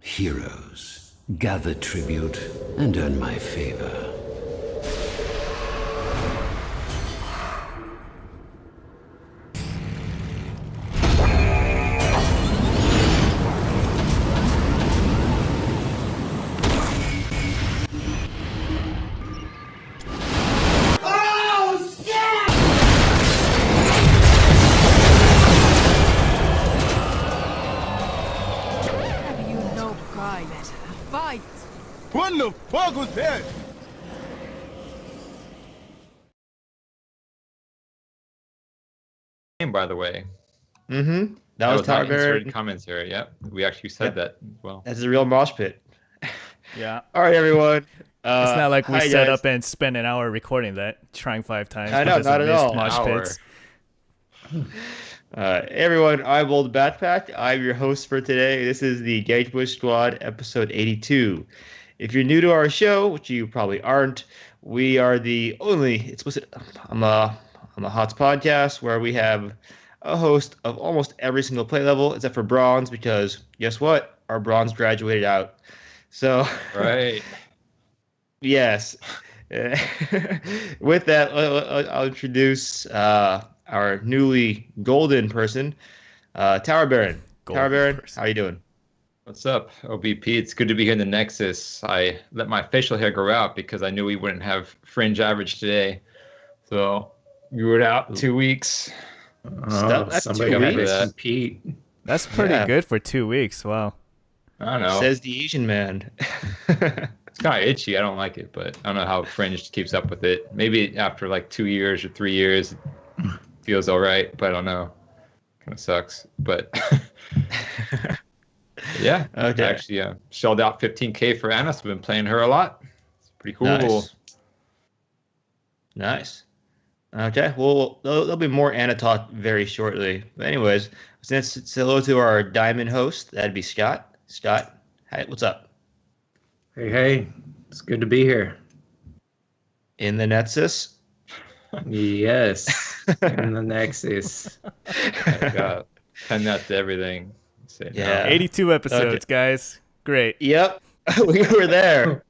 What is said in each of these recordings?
Heroes, gather tribute and earn my favor. What the fuck was that? By the way. Mm-hmm. That was not inserted commentary. Yep. We actually said that as well. That's a real mosh pit. Yeah. All right, everyone. It's not like we hi, set guys. up and spent an hour recording that, trying 5 times. I know, because not of at missed all. mosh An hour. pits. Everyone, I'm Old Batpack. I'm your host for today. This is the Gankbush Squad, episode 82. If you're new to our show, which you probably aren't, we are the only explicit I'm a HOTS podcast where we have a host of almost every single play level except for bronze, because guess what? Our bronze graduated out. So Right. yes. With that, I'll introduce our newly golden person, Tower Baron. Tower Baron, how you doing? What's up, OBP? It's good to be here in the Nexus. I let my facial hair grow out because I knew we wouldn't have fringe average today. So grew it out 2 weeks. That's somebody 2 got weeks. to compete. That's pretty good for 2 weeks. Wow. I don't know. Says the Asian man. It's kind of itchy. I don't like it, but I don't know how fringe keeps up with it. Maybe after like 2 years or 3 years, it feels all right, but I don't know. Kind of sucks, but yeah. Okay. I actually shelled out 15K for Anna. So I've been playing her a lot. It's pretty cool. Nice. Okay. Well, there'll be more Anna talk very shortly. But anyways, let's say hello to our diamond host. That'd be Scott. Scott, hi, what's up? Hey, it's good to be here. In the Nexus. Yes, in the Nexus. I got 10 that to everything. Say no. Yeah. 82 episodes, guys. Great. Yep, we were there.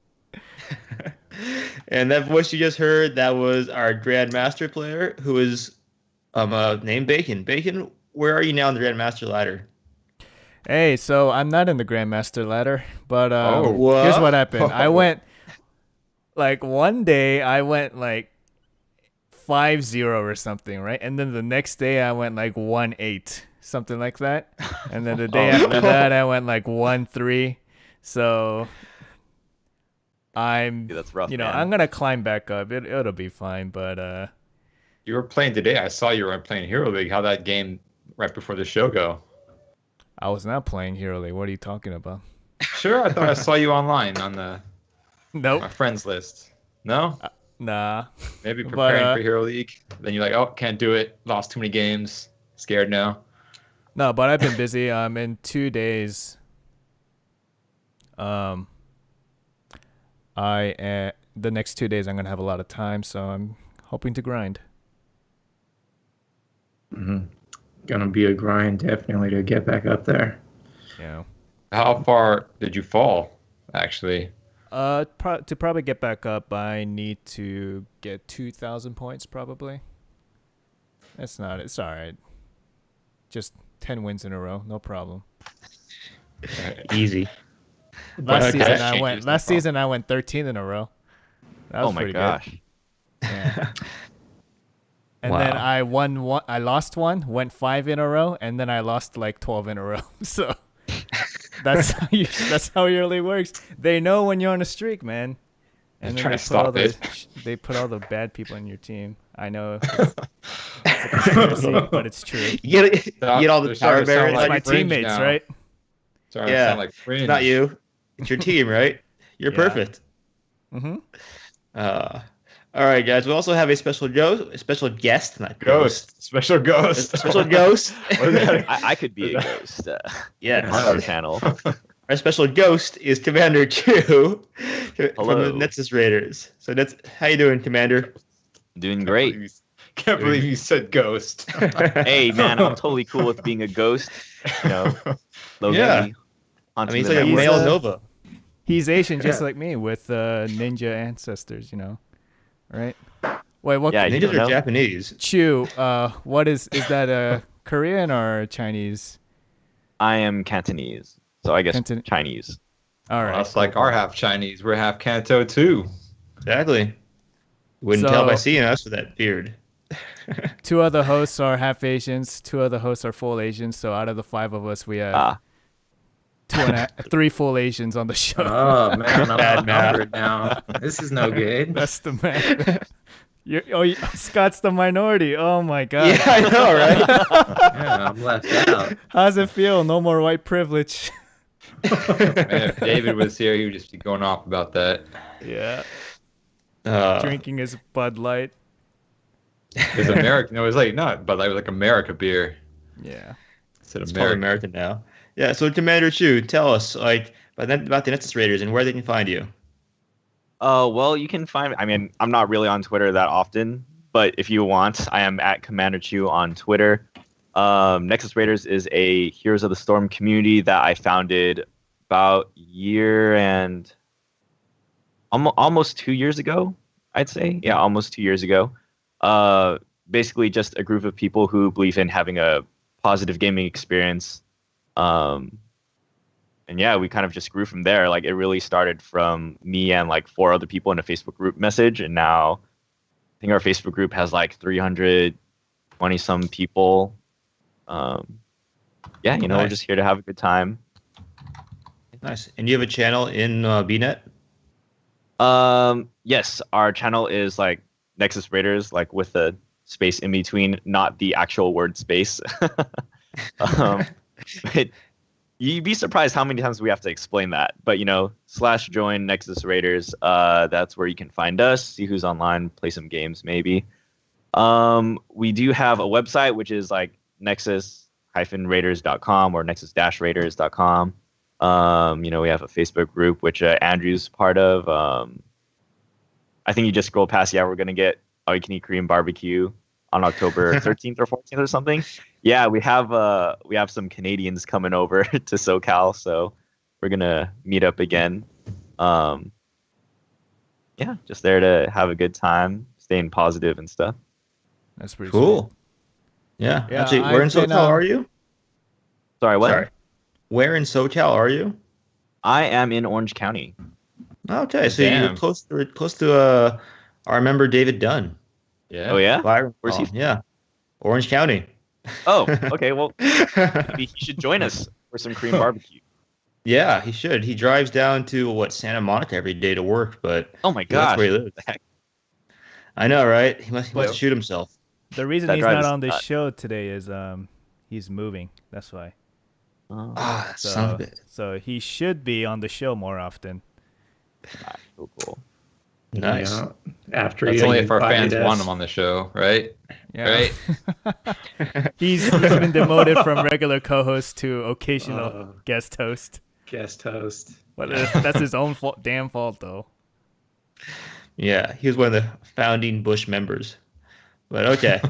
And that voice you just heard, that was our Grandmaster player, who is named Bacon. Bacon, where are you now on the Grandmaster ladder? Hey, so I'm not in the Grandmaster ladder, but what? here's what happened. I went, like, one day I went, like, 5-0 or something, right? And then the next day I went, like, 1-8, something like that. And then the day after that I went, like, 1-3. So That's rough, man. I'm going to climb back up. It'll be fine, but... You were playing today. I saw you were playing Hero League. How'd that game right before the show go? I was not playing Hero League. What are you talking about? Sure, I thought I saw you online on my Nope. friends list. No? Nah. Maybe preparing for Hero League. Then you're like, oh, can't do it. Lost too many games. Scared now. No, but I've been busy. In 2 days. The next 2 days I'm gonna have a lot of time, so I'm hoping to grind. Mm-hmm. Gonna be a grind, definitely, to get back up there. Yeah. How far did you fall, actually? To probably get back up, I need to get 2,000 points probably. It's all right. Just 10 wins in a row, no problem. Easy. Last Okay. season I went 13 in a row. That was Oh my pretty gosh. good. Yeah. And Wow. then I lost one, went 5 in a row, and then I lost like 12 in a row. So that's how Hero League works. They know when you're on a streak, man. And then trying to stop it. They put all the bad people in your team. I know it's a conspiracy, but it's true. You get all the They're starting Tower to sound Barons. It's like my fringe teammates, now. right? Sorry, Yeah. I sound like fringe. It's not you. It's your team, right? You're Yeah. perfect. Mm-hmm. All right, guys. We also have a special guest, not ghost. Special ghost. A special ghost. What is that? I could be a ghost on Yes. our channel. Our special ghost is Commander Q from Hello. the Nexus Raiders. So how you doing, Commander? Doing great. Can't believe you said ghost. Hey, man, I'm totally cool with being a ghost. You know, low Yeah. key. I Haunting mean, he's the like a memories. male Nova. He's Asian, just like me, with ninja ancestors. Right? Wait, what? Yeah, you Ninjas don't are know? Japanese. Chew. What is that? Korean or Chinese? I am Cantonese, so I guess Canton- Chinese. All Well, right. that's like our half Chinese. We're half Kanto too. Exactly. Wouldn't tell by So- seeing us with that beard. Two other hosts are half Asians. Two other hosts are full Asians. So out of the 5 of us, we have Ah, 3 full Asians on the show. Oh man, I'm Bad math. outnumbered now. This is no good. That's the man. Scott's the minority. Oh my god. Yeah, I know, right? Yeah, I'm left out. How's it feel? No more white privilege. Man, if David was here, he would just be going off about that. Yeah. Uh, Drinking his Bud Light. It's American. No, it was like not, but like America beer. Yeah. Instead of It's called American. American now. Yeah, so Commander Chu, tell us about the Nexus Raiders and where they can find you. well, you can find. I mean, I'm not really on Twitter that often, but if you want, I am at Commander Chew on Twitter. Nexus Raiders is a Heroes of the Storm community that I founded about a year and almost 2 years ago, I'd say. Yeah, almost 2 years ago. Basically, just a group of people who believe in having a positive gaming experience. And yeah, we kind of just grew from there. Like, it really started from me and like 4 other people in a Facebook group message, and now I think our Facebook group has like 320 some people. Yeah, we're Nice. just here to have a good time. Nice. And you have a channel in BNet? Yes, our channel is like Nexus Raiders, like with a space in between, not the actual word space. But you'd be surprised how many times we have to explain that. But /join Nexus Raiders. That's where you can find us, see who's online, play some games maybe. We do have a website which is like nexus-raiders.com or nexus-raiders.com. We have a Facebook group which Andrew's part of. I think you just scroll past. Yeah, we're gonna get all you can eat Korean barbecue on October 13th or 14th or something. Yeah, we have some Canadians coming over to SoCal, so we're gonna meet up again. Yeah, just there to have a good time, staying positive and stuff. That's pretty Cool. Yeah. Yeah, Actually, where in I've been, SoCal are you? Sorry, what? Sorry. Where in SoCal are you? I am in Orange County. Okay, so Damn. you're close to our member David Dunn. Yeah. Oh yeah? Byron Where's he Hall. Yeah. Orange County. Oh, okay. Well, maybe he should join us for some Korean barbecue. Yeah, he should. He drives down to Santa Monica every day to work, but Oh my that's gosh. where he lives. The heck? I know, right? He must Well- shoot himself. The reason That he's drive not is on this nuts. show today is he's moving. That's why. Oh, Ah, son of a bitch. So he should be on the show more often. so cool. Nice. You know, after That's you only if our invited fans want us. him on the show, right? Yeah. he's been demoted from regular co-host to occasional Oh. guest host. Guest host. But that's his own damn fault, though. Yeah, he was one of the founding Bush members. But okay.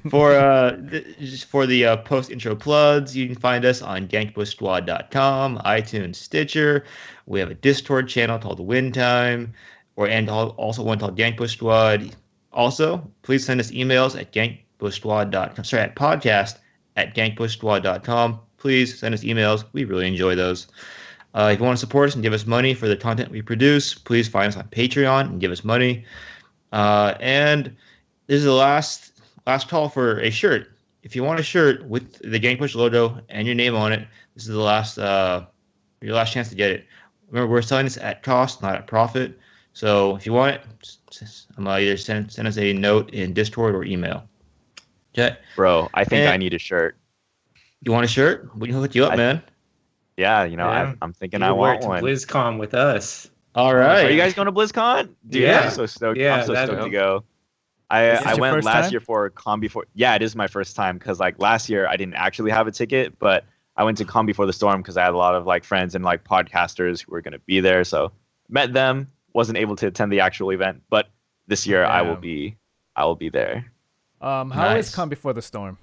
For the post intro plugs, you can find us on gankbushsquad.com, iTunes, Stitcher. We have a Discord channel called The Win Time, also one called Gankbush Squad. Also, please send us emails at podcast@gankbushsquad.com. Please send us emails. We really enjoy those. If you want to support us and give us money for the content we produce, please find us on Patreon and give us money. And this is the last call for a shirt. If you want a shirt with the Gankbush logo and your name on it, this is the last your last chance to get it. Remember, we're selling this at cost, not at profit. So if you want it, either send us a note in Discord or email. Okay. Bro, I think And- I need a shirt. You want a shirt? We can hook you up, man. Yeah, Yeah. I'm thinking You I work want to one. BlizzCon with us. All right. Are you guys going to BlizzCon? Dude, Yeah. I'm so stoked. Yeah, I'm so that- stoked to go. Is this I your went first last time? year for Con before. Yeah, it is my first time because like last year I didn't actually have a ticket, but I went to Con before the storm because I had a lot of like friends and like podcasters who were going to be there. So met them. Wasn't able to attend the actual event, but this year I will Damn. be there. How Nice. is Calm Before the Storm?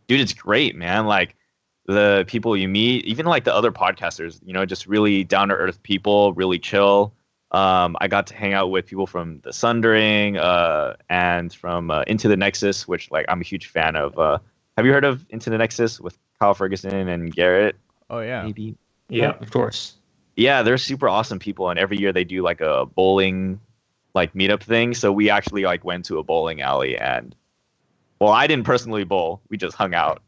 Dude, it's great, man. Like the people you meet, even like the other podcasters, just really down to earth people, really chill. I got to hang out with people from the Sundering and from Into the Nexus, which like I'm a huge fan of. Have you heard of Into the Nexus with Kyle Ferguson and Garrett? Oh yeah. Maybe. Yeah. Of course. Yeah, they're super awesome people, and every year they do like a bowling like meetup thing. So we actually like went to a bowling alley, and well, I didn't personally bowl. We just hung out.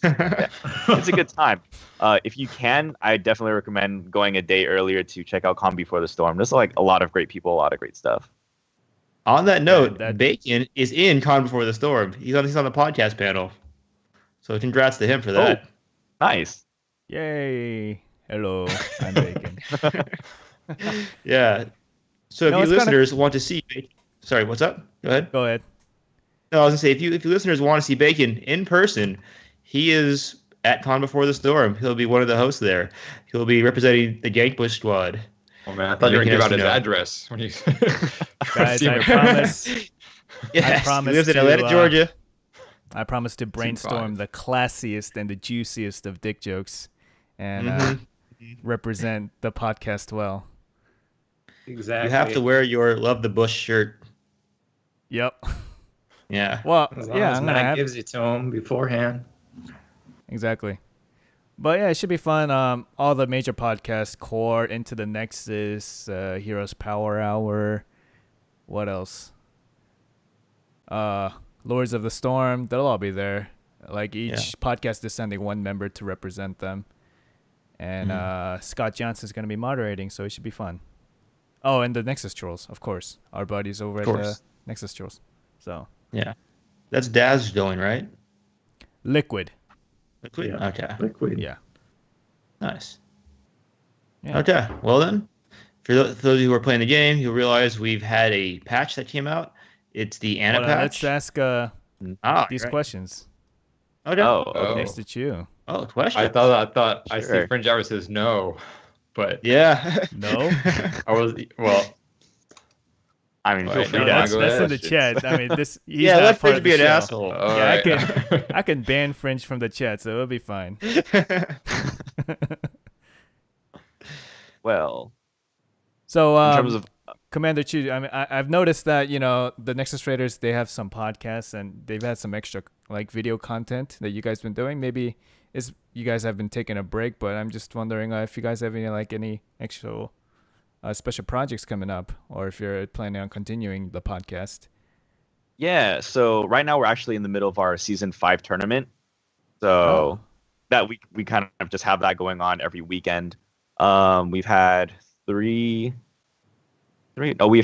Yeah, it's a good time. If you can, I definitely recommend going a day earlier to check out Calm Before the Storm. There's like a lot of great people, a lot of great stuff. On that note, that- Bacon is in Con Before the Storm. He's on the podcast panel. So congrats to him for that. Nice. Yay! Hello, I'm Bacon. Yeah. So if No, you it's kinda- listeners want to see, sorry, what's up? Go ahead. Go ahead. No, I was gonna say if you listeners want to see Bacon in person, he is at Con Before the Storm. He'll be one of the hosts there. He'll be representing the Gankbush squad. Oh man, I thought you were Making gonna give us out his know. address when you Guys, See I him. promise. Yes, promise he lives in to, Atlanta, Georgia. I promise to brainstorm the classiest and the juiciest of dick jokes, and represent the podcast well. Exactly. You have to wear your Love the Bush shirt. Yep. Yeah. Well, As long yeah, as I'm gonna Matt have gives it to him beforehand. exactly. But yeah, it should be fun. All the major podcasts: Core, Into the Nexus, Heroes Power Hour. What else? Lords of the Storm. They'll all be there. Like each podcast is sending one member to represent them, and Scott Johnson's going to be moderating, so it should be fun. Oh, and the Nexus Trolls, of course. Our buddies over at the Nexus Trolls. So Yeah. That's Daz doing, right? Liquid. Liquid? Yeah. Okay. Liquid. Yeah. Nice. Yeah. Okay. Well then, for those of you who are playing the game, you'll realize we've had a patch that came out. It's the Anna Hold on, patch. let's ask these right. questions. Okay. Oh, Oh. okay. Next to you. Oh, question. I thought I see Sure. Fringe Hour says no, but Yeah. No? I was I mean, feel Wait, free no, to no, ask go That's in ahead. the chat. I mean, this. He's yeah, not let part Fringe of be the an show. asshole. all Yeah, right. I can ban Fringe from the chat, so it'll be fine. Well, So, in terms of Commander Chu, I mean, I've noticed that the Nexus Raiders, they have some podcasts and they've had some extra like video content that you guys been doing. Maybe you guys have been taking a break, but I'm just wondering if you guys have any actual special projects coming up, or if you're planning on continuing the podcast. yeah, so right now we're actually in the middle of our season 5 tournament. So Oh. that we kind of just have that going on every weekend. We've had we've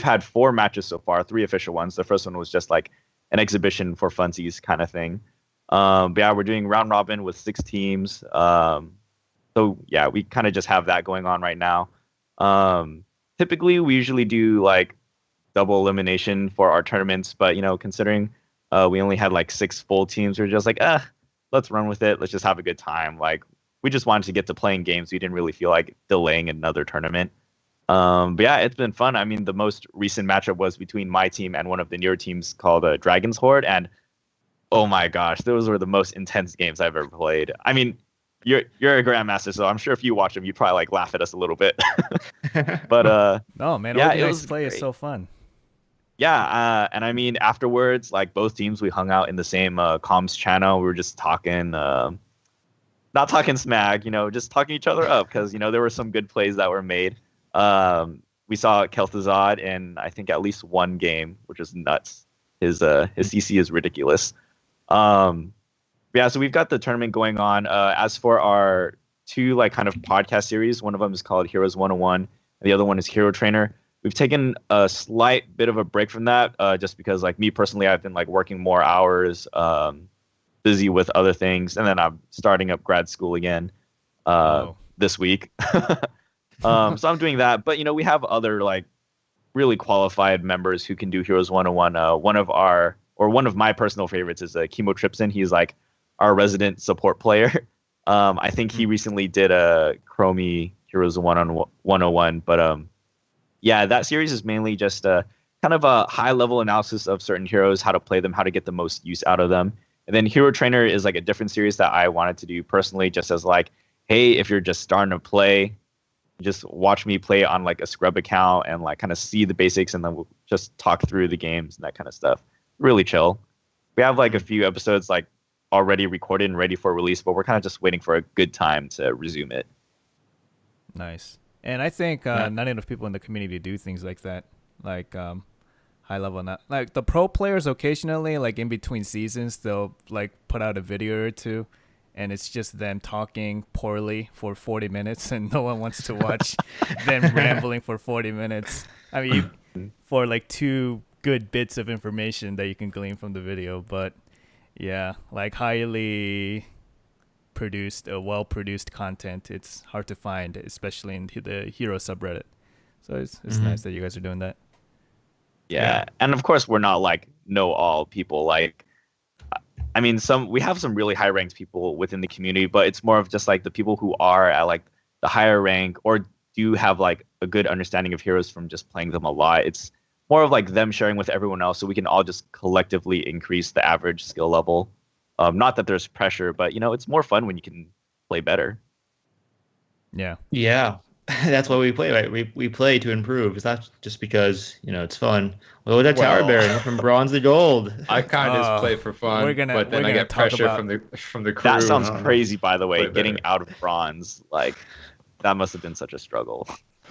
had 4 matches so far, 3 official ones. The first one was just like an exhibition for funsies kind of thing. But yeah, we're doing round robin with 6 teams. So yeah, we kind of just have that going on right now. Typically we usually do like double elimination for our tournaments, but considering we only had like 6 full teams, we're just like, let's run with it. Let's just have a good time. Like we just wanted to get to playing games. We didn't really feel like delaying another tournament. But yeah, it's been fun. I mean, the most recent matchup was between my team and one of the newer teams called Dragon's Horde, and oh my gosh, those were the most intense games I've ever played. I mean, you're a grandmaster, so I'm sure if you watch them, you'd probably like laugh at us a little bit. But No, man, yeah, it organized was play is great. so fun. yeah, and I mean afterwards, like both teams, we hung out in the same comms channel. We were just talking, not talking smack, just talking each other up because there were some good plays that were made. We saw Kel'Thuzad in I think at least one game, which is nuts. His CC is ridiculous. Yeah, so we've got the tournament going on. As for our 2 like kind of podcast series, one of them is called Heroes 101, and the other one is Hero Trainer. We've taken a slight bit of a break from that, just because like me personally, I've been like working more hours, busy with other things, and then I'm starting up grad school again this week. So I'm doing that, but we have other like really qualified members who can do Heroes 101. One of my personal favorites is Chemo Tripson. He's like our resident support player. I think he recently did a Chromie Heroes 101, but yeah, that series is mainly just kind of a high level analysis of certain heroes, how to play them, how to get the most use out of them. And then Hero Trainer is like a different series that I wanted to do personally, just as like, hey, if you're just starting to play, just watch me play on like a scrub account and like kind of see the basics, and then we'll just talk through the games and that kind of stuff. Really chill. We have like a few episodes like already recorded and ready for release, but we're kind of just waiting for a good time to resume it. Nice. And I think not enough people in the community do things like that, like high level. Not like the pro players occasionally, like in between seasons, they'll like put out a video or two, and it's just them talking poorly for 40 minutes, and no one wants to watch them rambling for 40 minutes. I mean, for like 2 good bits of information that you can glean from the video, but yeah, like highly produced, well-produced content, it's hard to find, especially in the hero subreddit. So it's nice that you guys are doing that. Yeah, and of course we're not like know-all people. Like, I mean, we have some really high-ranked people within the community, but it's more of just like the people who are at like the higher rank or do have like a good understanding of heroes from just playing them a lot. It's more of like them sharing with everyone else, so we can all just collectively increase the average skill level. Not that there's pressure, but it's more fun when you can play better. Yeah. Yeah. That's why we play, right? We play to improve. It's not just because, it's fun. Well, that Tower Baron from bronze to gold. I kind of just play for fun, but then I get pressure from the crew. That sounds crazy, by the way, getting out of bronze. Like, that must have been such a struggle.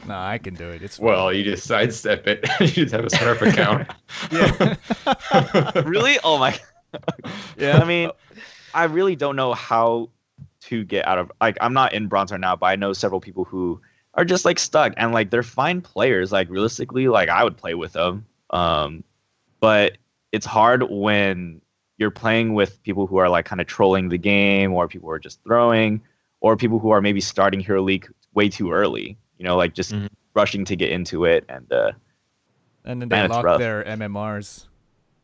No, I can do it. It's fun. Well, you just sidestep it. You just have a Smurf account. Yeah. Really? Oh my. Yeah. I mean, I really don't know how to get out of, like, I'm not in bronze right now, but I know several people who are just like stuck, and like they're fine players. Like, realistically, like I would play with them. But it's hard when you're playing with people who are like kind of trolling the game, or people who are just throwing, or people who are maybe starting Hero League way too early. Like just rushing to get into it, and then they lock their MMRs,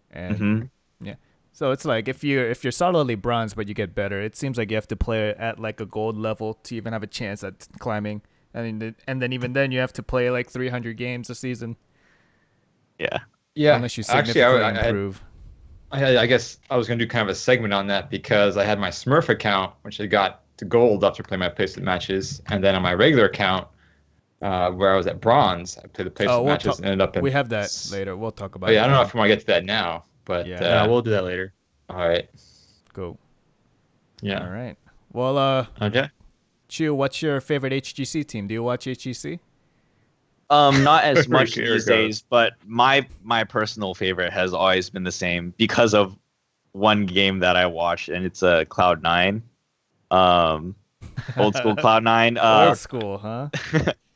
and yeah. So it's like if you're solidly bronze but you get better, it seems like you have to play at like a gold level to even have a chance at climbing. And then even then you have to play like 300 games a season. Yeah. Yeah. Unless you significantly improve. I guess I was going to do kind of a segment on that because I had my Smurf account, which I got to gold after playing my placement matches, and then on my regular account, where I was at bronze, I played the placement matches and ended up in. We have that later. We'll talk about. Yeah, I don't know if we want to get to that now, but we'll do that later. All right. Go. Yeah. All right. Well. Okay. Chu, what's your favorite HGC team? Do you watch HGC? Not as much these days, but my personal favorite has always been the same because of one game that I watched, and it's Cloud9. Old school Cloud9. Old school, huh?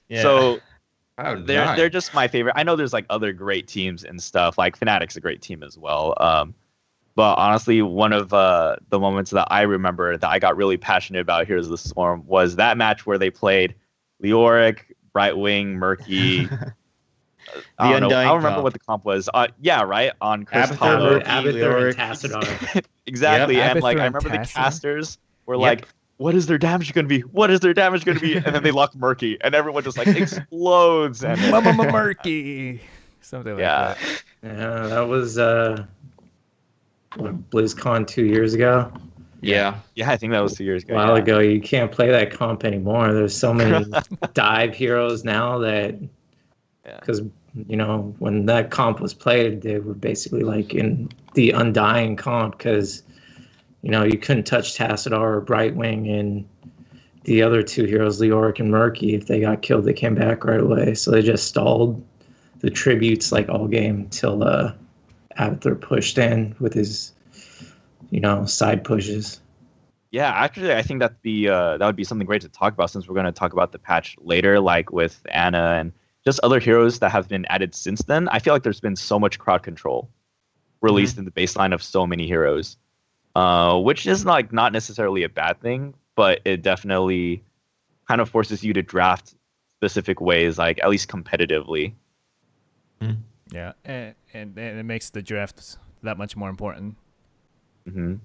Yeah. So they're just my favorite. I know there's like other great teams and stuff. Like Fnatic's a great team as well. But honestly, one of the moments that I remember that I got really passionate about Heroes of the Swarm was that match where they played Leoric, Brightwing, Murky. I don't remember what the comp was. Yeah, right? On Chris Hollow. Abathur and Tassadar. Exactly. Yep. And like I remember the casters were like, what is their damage going to be? What is their damage going to be? And then they lock Murky, and everyone just like explodes. And Murky. Something like that. Yeah, that was BlizzCon 2 years ago. Yeah, I think that was 2 years ago. A while ago. You can't play that comp anymore. There's so many dive heroes now that, because when that comp was played, they were basically like in the undying comp because you couldn't touch Tassadar or Brightwing, and the other 2 heroes, Leoric and Murky, if they got killed, they came back right away. So they just stalled the tributes like all game till Abathur pushed in with his side pushes. Yeah, actually, I think that that would be something great to talk about, since we're going to talk about the patch later, like with Anna and just other heroes that have been added since then. I feel like there's been so much crowd control released in the baseline of so many heroes, which is like not necessarily a bad thing, but it definitely kind of forces you to draft specific ways, like at least competitively. Yeah, and it makes the drafts that much more important. Mm-hmm.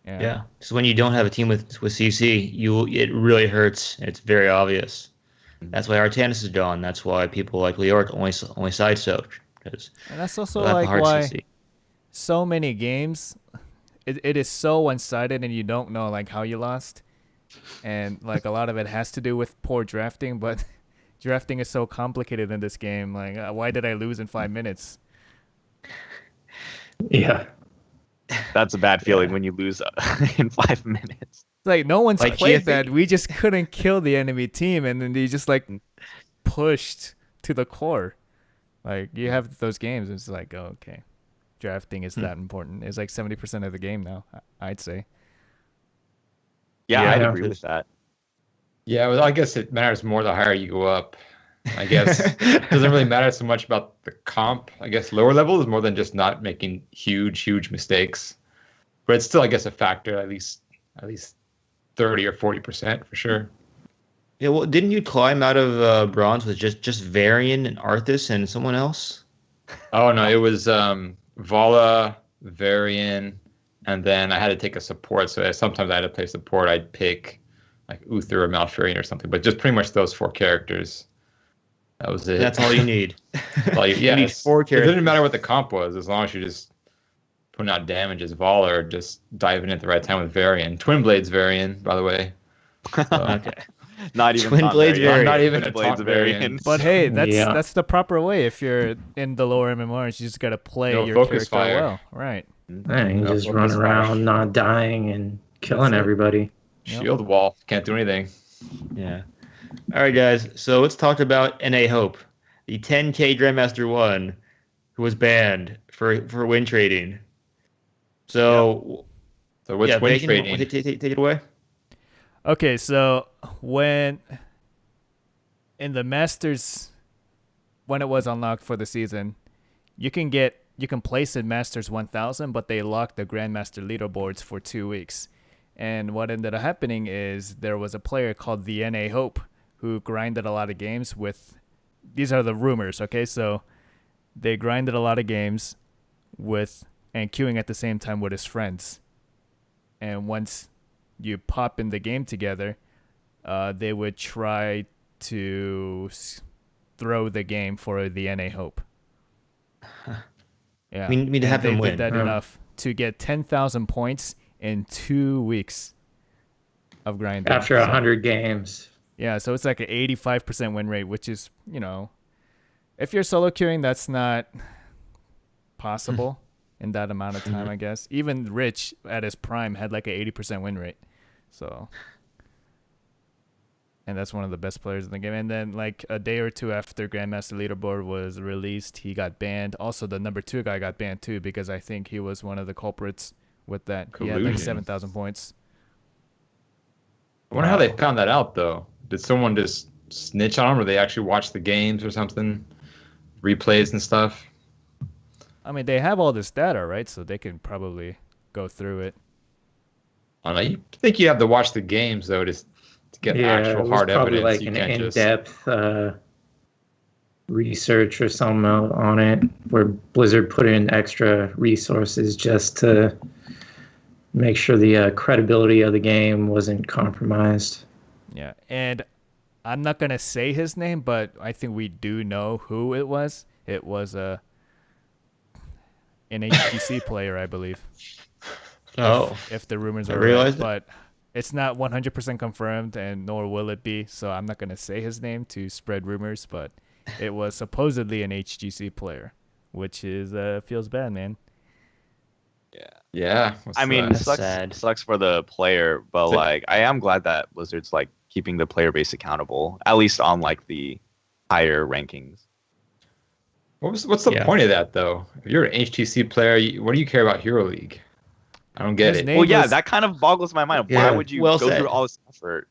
Yeah. So when you don't have a team with CC, it really hurts. It's very obvious. That's why Artanis is gone. That's why people like Leoric only side soaked. And that's also like why so many games, it is so one-sided, and you don't know like how you lost, and like a lot of it has to do with poor drafting. But drafting is so complicated in this game. Like, why did I lose in 5 minutes? Yeah. That's a bad feeling when you lose in 5 minutes. Like no one's Like played GFA. that. We just couldn't kill the enemy team, and then they just like pushed to the core. Like you have those games, it's like, oh, okay, drafting is that important. It's like 70% of the game now. I'd say. Yeah, Yeah. I'd agree with that. Yeah, well, I guess it matters more the higher you go up. I guess it doesn't really matter so much about the comp. I guess lower level is more than just not making huge mistakes, but it's still, I guess, a factor. At least 30 or 40% for sure. Yeah, well, didn't you climb out of bronze with just Varian and Arthas and someone else? Oh no, it was Vala, Varian, and then I had to take a support. So sometimes I had to play support. I'd pick like Uther or Malfurion or something, but just pretty much those 4 characters. That was it. That's all you need. Like, yeah, you need 4 it characters. didn't matter what the comp was, as long as you just putting out damage as Vala or just diving in at the right time with Varian. Twin Blades Varian, by the way. So, Okay. Not even Twin Taunt Blades Variant. not even Twin a Blades Taunt Variant. Variant. But hey, Yeah. that's the proper way. If you're in the lower MMRs, you just gotta play No, your focus character fire. well, right? And you Yeah, just focus run fire. around, not dying and killing That's it. everybody. Shield wall. Can't do anything. Yeah. All right, guys. So let's talk about NA Hope, the 10K Grandmaster 1 who was banned for win trading. So, So what's yeah, win Bacon, trading? take it away. Okay, so when in the Masters, when it was unlocked for the season, you can place in Masters 1000, but they locked the Grandmaster leaderboards for 2 weeks. And what ended up happening is there was a player called the NA Hope who grinded a lot of games with. These are the rumors, okay? So they grinded a lot of games with and queuing at the same time with his friends. And once you pop in the game together, they would try to throw the game for the NA Hope. Yeah, We need to have and them they win. did that enough to get 10,000 points in 2 weeks of grinding. After So- 100 games. yeah, so it's like an 85% win rate, which is, if you're solo queuing, that's not possible in that amount of time, I guess. Even Rich at his prime had like an 80% win rate. So, and that's one of the best players in the game. And then like a day or two after Grandmaster Leaderboard was released, he got banned. Also, the number 2 guy got banned too, because I think he was one of the culprits with that. He had like Collusion. 7,000 points. I wonder how they found that out, though. Did someone just snitch on them, or they actually watched the games or something? Replays and stuff? I mean, they have all this data, right? So they can probably go through it. I don't know. You think you have to watch the games, though, to get Yeah, it actual was hard probably evidence. like You an can't just... in-depth research or something on it, where Blizzard put in extra resources just to make sure the credibility of the game wasn't compromised. Yeah, and I'm not gonna say his name, but I think we do know who it was. It was an HGC player, I believe. Oh, If the rumors I are right, realized it. but it's not 100% confirmed, and nor will it be. So I'm not gonna say his name to spread rumors, but it was supposedly an HGC player, which is feels bad, man. Yeah. I mean, That's sucks, sad. sucks for the player, but So- like, I am glad that Blizzard's like keeping the player base accountable, at least on like the higher rankings. what's the Yeah. point of that, though? If you're an HTC player, what do you care about Hero League? I don't get His it. name Well, yeah, was- that kind of boggles my mind. Yeah, Why would you well go said. through all this effort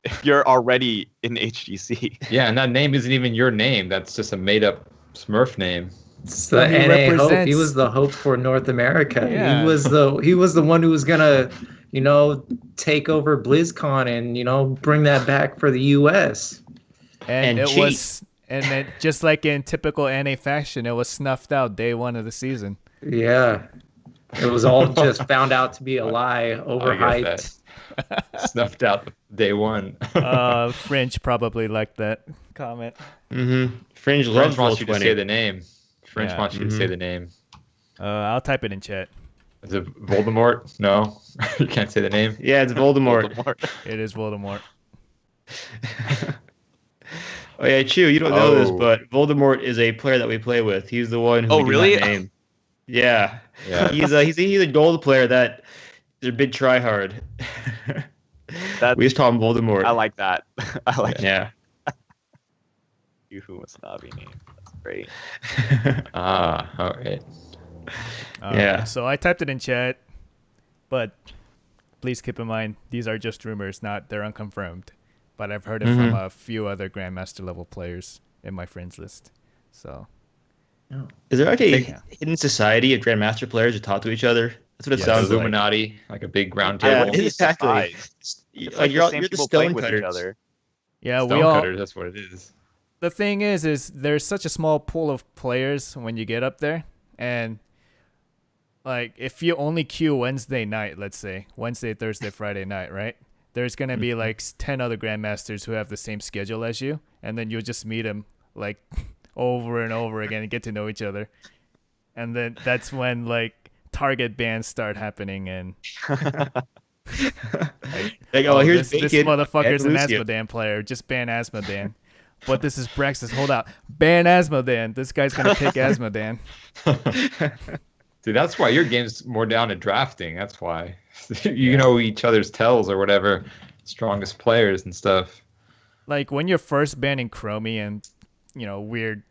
if you're already in HGC? Yeah, and that name isn't even your name. That's just a made-up Smurf name. It's the Well, he NA Hope. He represents- was the hope for North America. Yeah. He was the one who was gonna, take over BlizzCon and bring that back for the US. And And it cheat. was, and then just like in typical NA fashion, it was snuffed out day 1 of the season. Yeah. It was all just found out to be a lie, overhyped. Snuffed out day 1. Fringe probably liked that comment. Mm-hmm. Fringe French loves wants you to say Roll20. the name. French Yeah. wants you to say the name. I'll type it in chat. Is it Voldemort? No, you can't say the name. Yeah, it's Voldemort. It is Voldemort. Oh yeah, Chew, you don't know this, Oh. but Voldemort is a player that we play with. He's the one who Oh, we do really? not name. Yeah. Yeah. He's a gold player that is a big tryhard. We just call him Voldemort. I like that. I like Yeah. you who was snobby name. That's great. Ah, all right. Yeah. So I typed it in chat, but please keep in mind these are just rumors, they're unconfirmed. But I've heard it from a few other Grandmaster level players in my friends list. So Is there like a Yeah. hidden society of Grandmaster players who talk to each other? That's what it Yes. sounds like. Illuminati, like a big round Yeah, table. wouldn't be exactly. surprised. It's Like you're same the people playing stone with each cutters. other. yeah, Stone we all. cutters, that's what it is. The thing is there's such a small pool of players when you get up there, and like if you only queue Wednesday night, let's say Wednesday, Thursday, Friday night, right? There's gonna be like 10 other Grandmasters who have the same schedule as you, and then you'll just meet them like over and over again and get to know each other, and then that's when like target bans start happening and Like, oh, here's this Bacon motherfucker's and an Lucio. Asmodan player. Just ban Asmodan. But this is Braxis. Hold out. Ban Asmodan. This guy's gonna pick Asmodan. Dude, that's why your game's more down to drafting. That's why. You know each other's tells or whatever, strongest players and stuff. Like when you're first banning Chromie and weird,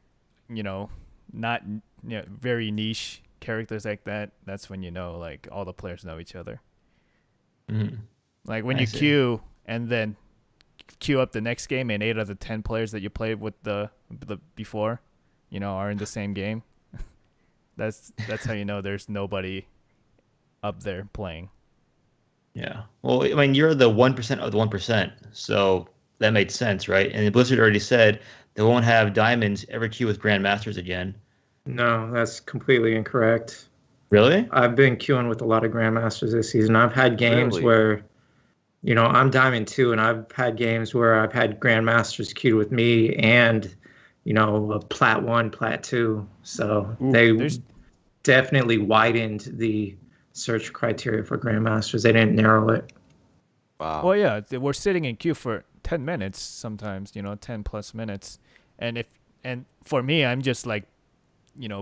not very niche characters like that. That's when like all the players know each other. Mhm. Like when I you see. queue and then queue up the next game and 8 out of the 10 players that you played with the before, are in the same game. That's how you know there's nobody up there playing. Yeah. Well, I mean, you're the 1% of the 1%, so that made sense, right? And Blizzard already said they won't have diamonds ever queue with Grandmasters again. No, that's completely incorrect. Really? I've been queuing with a lot of Grandmasters this season. I've had games Really? where, I'm Diamond 2, and I've had games where I've had Grandmasters queued with me and, a Plat 1, Plat 2. So they there's- definitely widened the search criteria for Grandmasters. They didn't narrow it. Wow. Well, yeah, we're sitting in queue for 10 minutes sometimes, 10 plus minutes. And for me, I'm just like,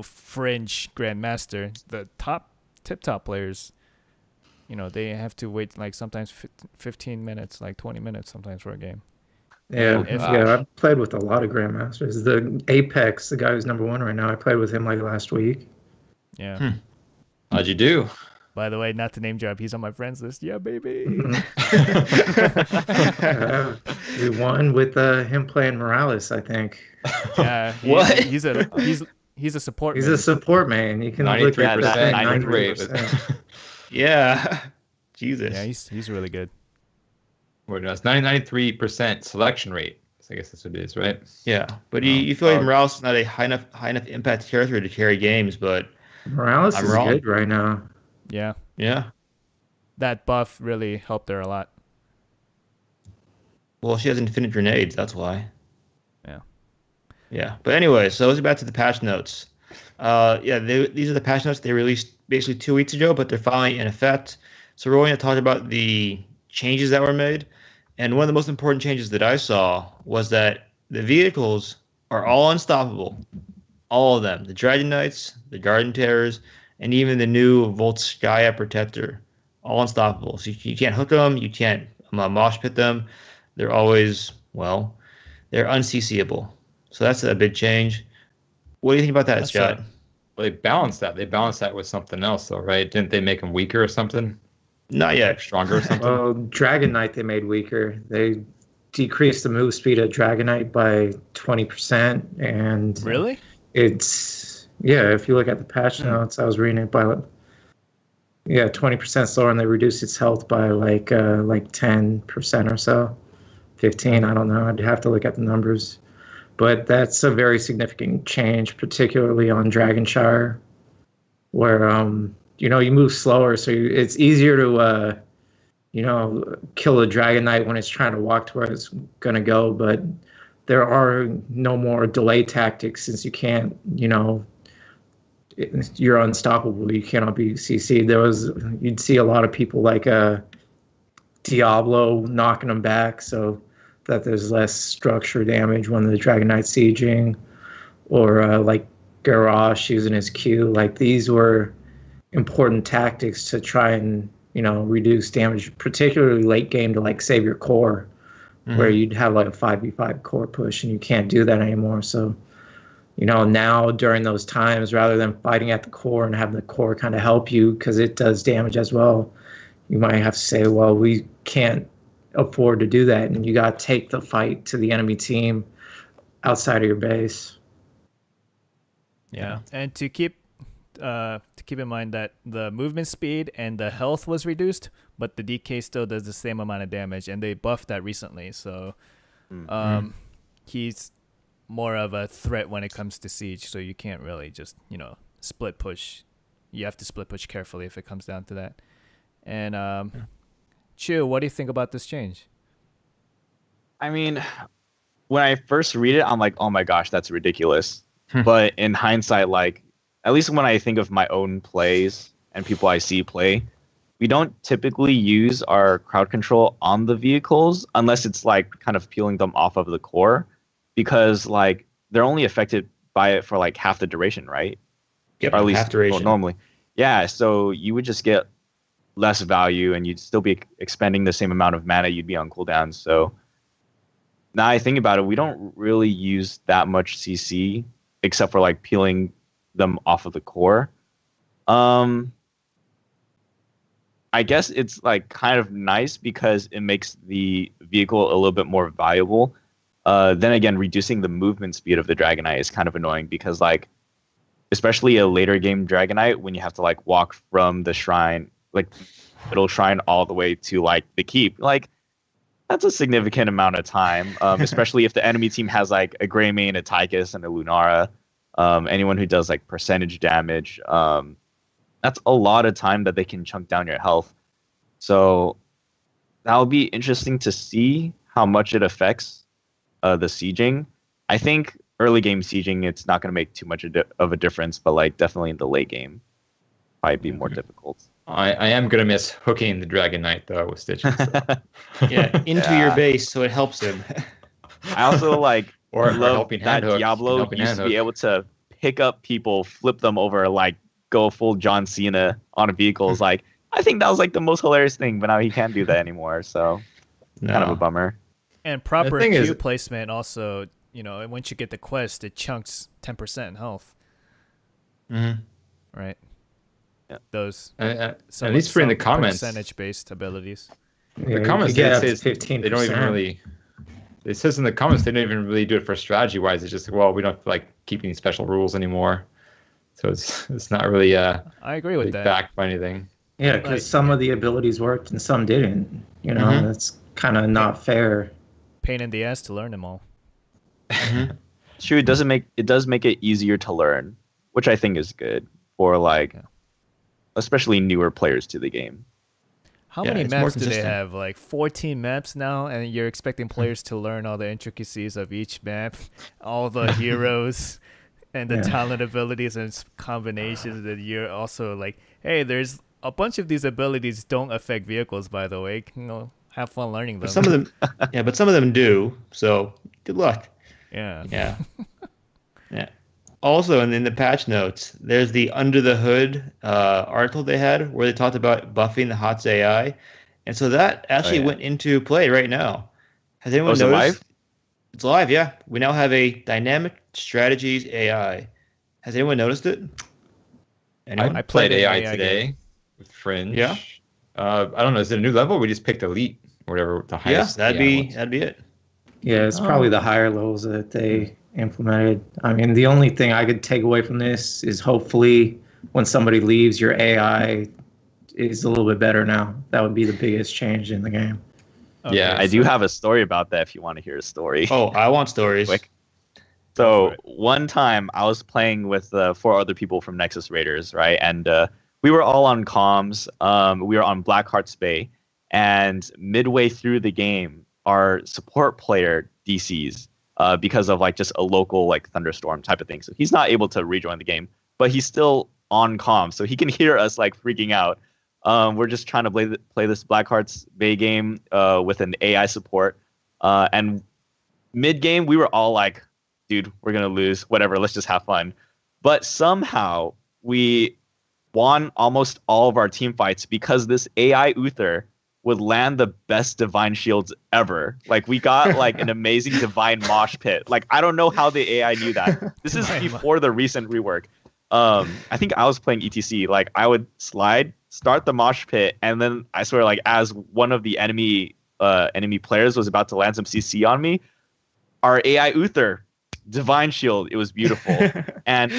fringe Grandmaster. The tip-top players, they have to wait like sometimes 15 minutes, like 20 minutes sometimes for a game. Yeah, If- I've played with a lot of Grandmasters. The Apex, the guy who's number 1 right now, I played with him like last week. Yeah. How'd you do? By the way, not to name drop, he's on my friends list. Yeah, baby. We won with him playing Morales, I think. Yeah. What? He's a support. He's man. a support man. You can look at 93%, that. 93%. Yeah. Jesus. Yeah, he's really good. What it is, 93% selection rate. So I guess that's what it is, right? Yeah. But you feel like Morales is not a high enough impact character to carry games, but Morales I'm is wrong. good right now. Yeah. yeah. That buff really helped her a lot. Well, she has infinite grenades, that's why. Yeah. Yeah. But anyway, so let's get back to the patch notes. These are the patch notes they released basically 2 weeks ago, but they're finally in effect. So we're going to talk about the changes that were made. And one of the most important changes that I saw was that the vehicles are all unstoppable. All of them. The Dragon Knights, the Garden Terrors, and even the new Volskaya Protector. All unstoppable. So you can't hook them. You can't mosh pit them. They're always, they're unCCable. So that's a big change. What do you think about that, That's Scott? Well, they balanced that. They balanced that with something else, though, right? Didn't they make them weaker or something? Not yet. Like stronger or something? Well, Dragon Knight they made weaker. They decreased the move speed of Dragon Knight by 20%, and Really? it's if you look at the patch notes, I was reading it by 20% slower, and they reduced its health by like 10% or so, 15. I don't know. I'd have to look at the numbers, but that's a very significant change, particularly on Dragonshire, where you move slower, so it's easier to kill a Dragon Knight when it's trying to walk to where it's gonna go, but there are no more delay tactics since you can't you're unstoppable. You cannot be CC'd. You'd see a lot of people like Diablo knocking them back so that there's less structure damage when the Dragon Knight's sieging, or like Garrosh using his Q. Like, these were important tactics to try and, reduce damage, particularly late game, to like save your core, where you'd have like a 5v5 core push, and you can't do that anymore. So, now during those times, rather than fighting at the core and having the core kind of help you, because it does damage as well, you might have to say, well, we can't afford to do that, and you got to take the fight to the enemy team outside of your base. Yeah, and to keep in mind that the movement speed and the health was reduced, but the DK still does the same amount of damage, and they buffed that recently. So he's more of a threat when it comes to siege. So you can't really just split push. You have to split push carefully if it comes down to that. And Chu, what do you think about this change? I mean, when I first read it, I'm like, oh my gosh, that's ridiculous. But in hindsight, like, at least when I think of my own plays and people I see play, we don't typically use our crowd control on the vehicles unless it's like kind of peeling them off of the core, because like they're only affected by it for like half the duration, right? Yep, or at least half duration. Normally. Yeah, so you would just get less value and you'd still be expending the same amount of mana. You'd be on cooldown. So now I think about it, we don't really use that much CC except for like peeling them off of the core. I guess it's like kind of nice because it makes the vehicle a little bit more valuable. Then again, reducing the movement speed of the Dragonite is kind of annoying because, like, especially a later game Dragonite, when you have to like walk from the shrine, like middle shrine, all the way to like the keep, like that's a significant amount of time. Especially if the enemy team has like a Greymane, a Tychus, and a Lunara. Anyone who does like percentage damage, that's a lot of time that they can chunk down your health. So that'll be interesting to see how much it affects the sieging. I think early game sieging, it's not going to make too much of a difference, but like definitely in the late game, probably be more difficult. I am going to miss hooking the Dragon Knight though with Stitches. So. Yeah, into your base so it helps him. I also like or love helping that hand hook, Diablo helping used hand to be hook. able to pick up people, flip them over, like go full John Cena on vehicles. Like, I think that was like the most hilarious thing, but now he can't do that anymore. So kind of a bummer. And proper thing Q is- placement also, once you get the quest, it chunks 10% in health. Right? Yeah. Those At least for in the comments, percentage-based abilities. Yeah, the comments you get they up say to 15%. they don't even really. It says in the comments they don't even really do it for strategy wise. It's just, well, we don't like keep any special rules anymore, so it's not really I agree with really that. backed by anything. Yeah, because Like- some of the abilities worked and some didn't. That's kind of not fair. Pain in the ass to learn them all. True, it does make it easier to learn, which I think is good for like, especially newer players to the game. How Yeah, many it's more maps do they consistent. have? Like 14 maps now, and you're expecting players to learn all the intricacies of each map, all the heroes, and the Yeah. talent abilities and combinations. That you're also like, hey, there's a bunch of these abilities don't affect vehicles, by the way. Have fun learning them. But some of them, but some of them do. So good luck. yeah. Yeah. Yeah. Also, in the patch notes, there's the Under the Hood article they had where they talked about buffing the HOTS AI. And so that actually went into play right now. Has anyone is it noticed? live? It's live, yeah. We now have a dynamic strategies AI. Has anyone noticed it? Anyone? I played an AI AI today with Fringe. Yeah. I don't know. Is it a new level? Or we just picked Elite or whatever the Yeah, highest. that'd AI be was. it. Yeah, it's probably the higher levels that they implemented. I mean, the only thing I could take away from this is hopefully when somebody leaves, your AI is a little bit better now. That would be the biggest change in the game. Yeah, I do have a story about that if you want to hear a story. Oh, I want stories. Quick. Go So for one time I was playing with 4 other people from Nexus Raiders, right? And we were all on comms. We were on Blackheart's Bay. And midway through the game, our support player DCs because of like just a local like thunderstorm type of thing. So he's not able to rejoin the game. but he's still on comm, so he can hear us like freaking out. We're just trying to play this Black Hearts Bay game with an AI support, and mid game we were all like, dude, we're gonna lose, whatever, let's just have fun. But somehow we won almost all of our team fights because this AI Uther would land the best divine shields ever. Like, we got like an amazing divine mosh pit. Like, I don't know how the AI knew that. This is before the recent rework. I think I was playing ETC. Like, I would slide, start the mosh pit, and then I swear, like, as one of the enemy players was about to land some CC on me, our AI Uther, divine shield, it was beautiful. And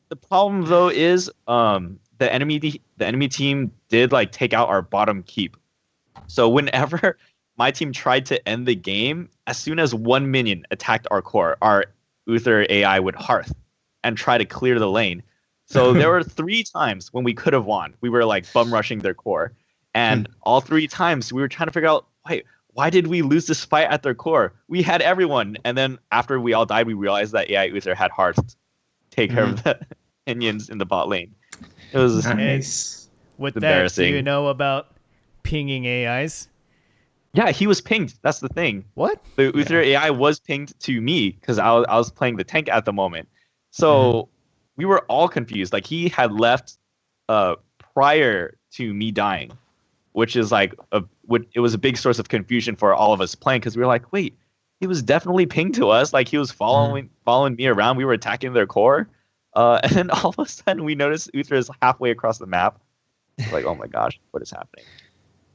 the problem though is the enemy team did like take out our bottom keep. So whenever my team tried to end the game, as soon as one minion attacked our core, our Uther AI would hearth and try to clear the lane. So there were 3 times when we could have won. We were like bum rushing their core, and all 3 times we were trying to figure out, why did we lose this fight at their core? We had everyone, and then after we all died, we realized that AI Uther had hearth to take care of the minions in the bot lane. It was Nice. With that, do embarrassing. you know about pinging AIs? Yeah, he was pinged. That's the thing. What? The Uther AI was pinged to me because I was playing the tank at the moment. So we were all confused. Like, he had left prior to me dying, which is like it was a big source of confusion for all of us playing, because we were like, wait, he was definitely pinged to us. Like, he was following me around. We were attacking their core. And then all of a sudden we noticed Uther is halfway across the map. Like, oh my gosh, what is happening?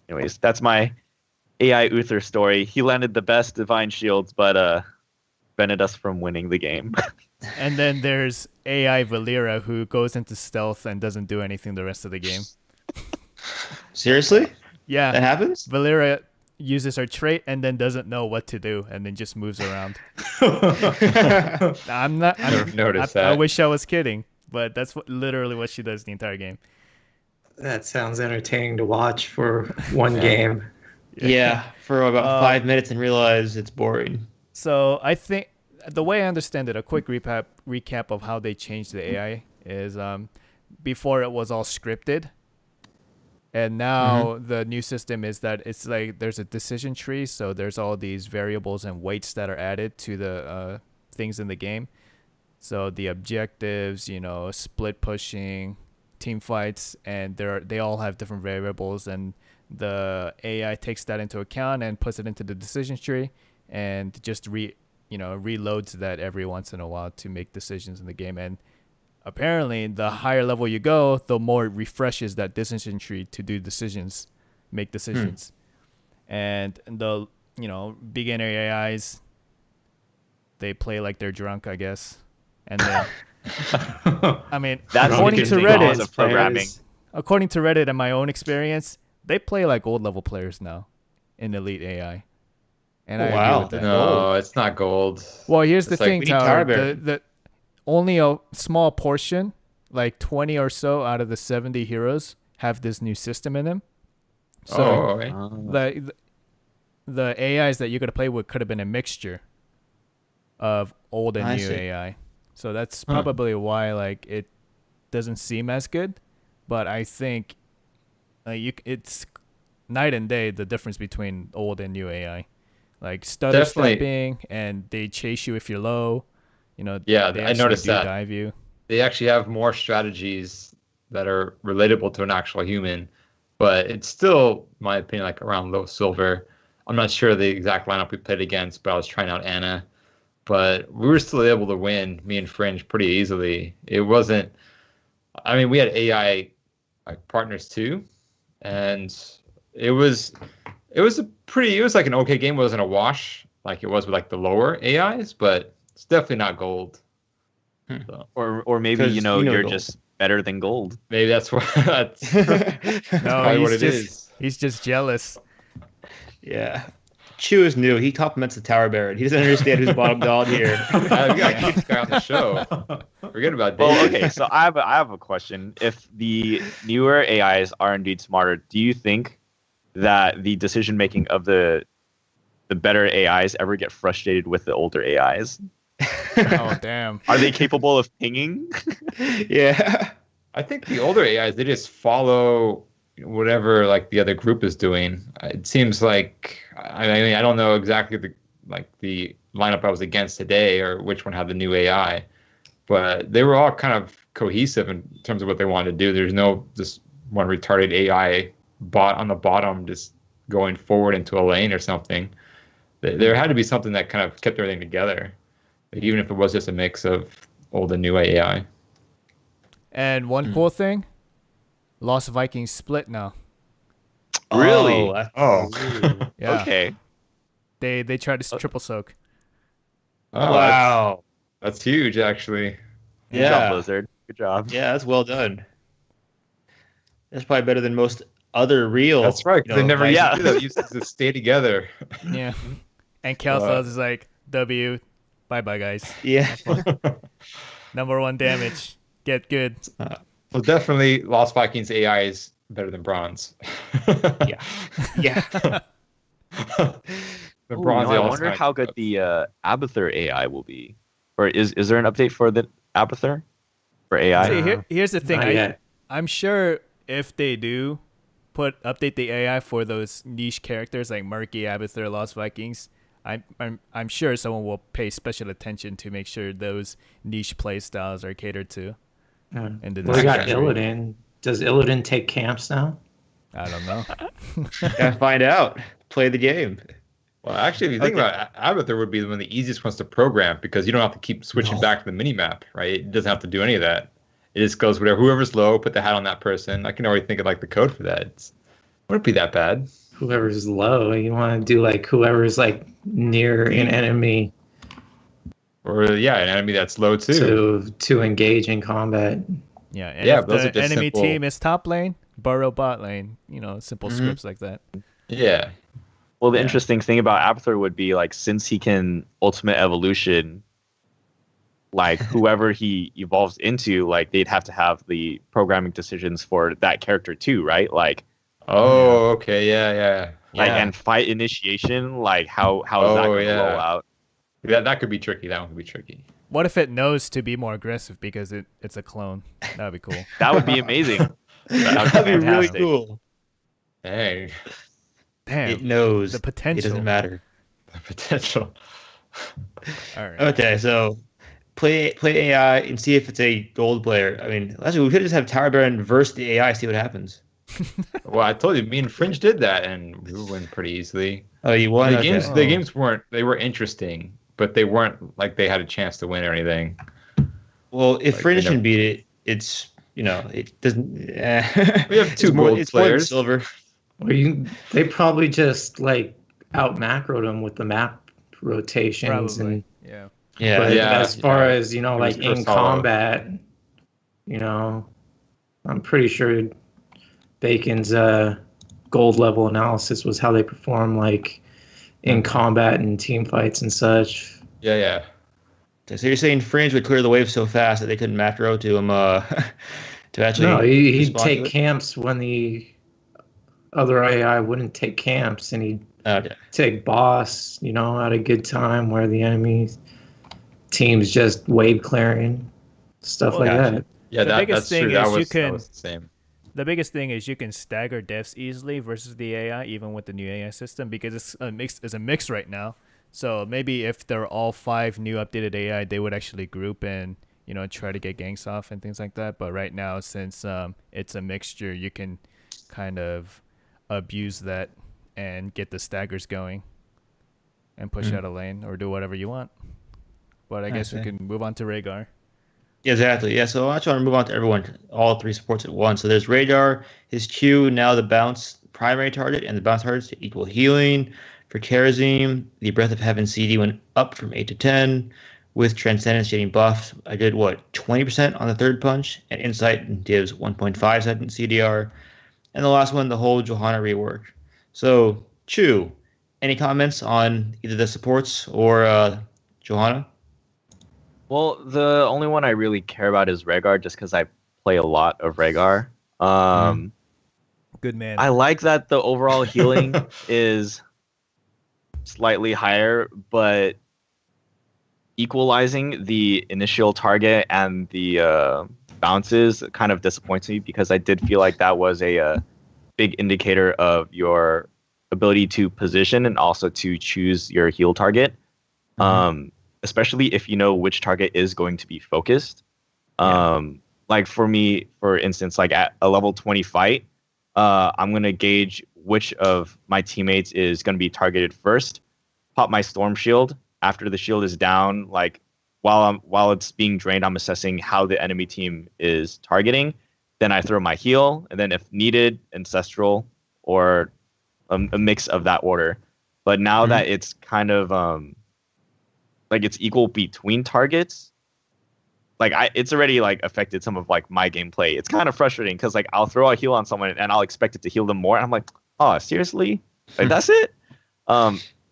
Anyways, that's my AI Uther story. He landed the best divine shields, but prevented us from winning the game. And then there's AI Valera, who goes into stealth and doesn't do anything the rest of the game. Seriously? Yeah. That happens? Valera uses her trait and then doesn't know what to do and then just moves around. I'm not. Never noticed that. I wish I was kidding, but that's literally what she does the entire game. That sounds entertaining to watch for one game. Yeah, for about 5 minutes and realize it's boring. So I think the way I understand it, a quick recap of how they changed the AI is before it was all scripted. And now the new system is that it's like there's a decision tree. So there's all these variables and weights that are added to the things in the game. So the objectives, split pushing, team fights, and they all have different variables. And the AI takes that into account and puts it into the decision tree and just reloads that every once in a while to make decisions in the game. And apparently, the higher level you go, the more it refreshes that decision tree to make decisions. And the beginner AIs, they play like they're drunk, I guess. And then, I mean, That's according to Reddit, programming. According to Reddit and my own experience, they play like gold level players now in Elite AI. And I agree with that. No, it's not gold. Well, here's the It's like, thing, we need Tower. Tower The only a small portion, like 20 or so out of the 70 heroes, have this new system in them. So the AIs that you're gonna play with could have been a mixture of old and new AI. So that's probably why like it doesn't seem as good. But I think it's night and day, the difference between old and new AI. Like stutter stepping, and they chase you if you're low. Yeah, they I noticed that. dive you. They actually have more strategies that are relatable to an actual human, but it's still, in my opinion, like around low silver. I'm not sure the exact lineup we played against, but I was trying out Anna. But we were still able to win, me and Fringe, pretty easily. It wasn't. I mean, we had AI partners too, and it was like an okay game. It wasn't a wash like it was with like the lower AIs, but it's definitely not gold. So. Or maybe you're gold. Just better than gold. Maybe that's what that's probably what it is. He's just jealous. Yeah. Chu is new. He compliments the Tower Baron. He doesn't understand who's bottom dog here. We gotta keep this guy on the show. Forget about Dave. Well, okay, so I have a question. If the newer AIs are indeed smarter, do you think that the decision making of the better AIs ever get frustrated with the older AIs? Oh damn. Are they capable of pinging? Yeah. I think the older AIs, they just follow whatever like the other group is doing. It seems like I mean I don't know exactly the lineup I was against today or which one had the new AI, but they were all kind of cohesive in terms of what they wanted to do. There's no just one retarded AI bot on the bottom just going forward into a lane or something. There had to be something that kind of kept everything together, even if it was just a mix of old and new AI. And one cool thing, Lost Vikings split now. Really? Oh. Yeah. Okay. They tried to triple soak. Oh, Wow. that's huge, actually. Good job, Yeah. Blizzard. Good job. Yeah, that's well done. That's probably better than most other real. That's right. 'Cause they never Vikings. used to do that. They used to stay together. Yeah. And Kel'Thuz's is like, W, bye-bye, guys. Yeah. Number 1 damage. Get good. Well, definitely, Lost Vikings AI is better than Bronze. Yeah. Yeah. The Ooh, Bronze. I they also wonder kinda- how good the Abathur AI will be. Or is there an update for the Abathur for AI? See, here's the thing. Not yet. I'm sure if they do update the AI for those niche characters like Murky, Abathur, Lost Vikings, I'm sure someone will pay special attention to make sure those niche play styles are catered to. Yeah. And the Well, we got design. Illidan. Does Illidan take camps now? I don't know. Gotta find out. Play the game. Well, actually, if you think about it, Abathur would be one of the easiest ones to program because you don't have to keep switching back to the minimap, right? It doesn't have to do any of that. It just goes whoever's low, put the hat on that person. I can already think of like the code for that. It wouldn't be that bad. Whoever's low, you want to do like whoever's like near an enemy Or yeah, an enemy that's low too. to engage in combat. Yeah, and Yeah, if those are the just enemy simple- team is top lane, burrow bot lane. Simple Mhm. scripts like that. Yeah. Well, the Yeah. interesting thing about Abathur would be like since he can ultimate evolution, like whoever he evolves into, like they'd have to have the programming decisions for that character too, right? Like, Oh, okay. Yeah. like Yeah. and fight initiation, like how is that Oh, going to yeah. roll out? That could be tricky. That one could be tricky. What if it knows to be more aggressive because it's a clone? That would be cool. That would be amazing. That'd be really fantastic. cool. Dang. Damn. It knows. the It potential. doesn't matter. The potential. All right. Okay, so play AI and see if it's a gold player. I mean, actually, we could just have Tower Baron versus the AI, see what happens. Well, I told you, me and Fringe did that, and we would win pretty easily. Oh, you won. The Okay. games, the games were interesting, but they weren't like they had a chance to win or anything. Well, if Like, Fringe they never- can beat it, it's it doesn't. We have two it's more, gold it's more than players. silver. Or they probably just like out macroed them with the map rotations. Probably. And Yeah. Yeah, but Yeah, as far yeah. as It like was in first hollow. combat, I'm pretty sure Bacon's gold level analysis was how they perform like in combat and team fights and such. Yeah. So you're saying Fringe would clear the wave so fast that they couldn't macro to him to actually. No, he'd respond to take it? camps when the other AI wouldn't take camps, and he'd Okay. take boss, at a good time where the enemy team's just wave clearing, stuff Well, like gotcha. that. Yeah, The that's biggest true. thing That is you was, can- that was the same. The biggest thing is you can stagger deaths easily versus the AI, even with the new AI system, because it's a mix right now. So maybe if there are all 5 new updated AI, they would actually group and try to get ganks off and things like that. But right now, since it's a mixture, you can kind of abuse that and get the staggers going and push out a lane or do whatever you want. But I guess we Okay. can move on to Rhaegar. Exactly. Yeah. So I actually want to move on to everyone, all 3 supports at once. So there's Radar, his Q, now the bounce primary target, and the bounce targets to equal healing. For Karazim, the Breath of Heaven CD went up from 8 to 10, with Transcendence getting buffed. I did 20% on the third punch, and Insight gives 1.5 second CDR. And the last one, the whole Johanna rework. So, Chu, any comments on either the supports or Johanna? Well, the only one I really care about is Rhaegar, just because I play a lot of Rhaegar. Good man. I like that the overall healing is slightly higher, but equalizing the initial target and the bounces kind of disappoints me because I did feel like that was a big indicator of your ability to position and also to choose your heal target. Especially if you know which target is going to be focused. Like for me, for instance, like at a level 20 fight, I'm going to gauge which of my teammates is going to be targeted first, pop my storm shield. After the shield is down, like while it's being drained, I'm assessing how the enemy team is targeting. Then I throw my heal, and then if needed, ancestral or a mix of that order. But now that it's kind of like it's equal between targets, like it's already like affected some of like my gameplay. It's kind of frustrating because like I'll throw a heal on someone and I'll expect it to heal them more. And I'm like, oh, seriously? Like that's it?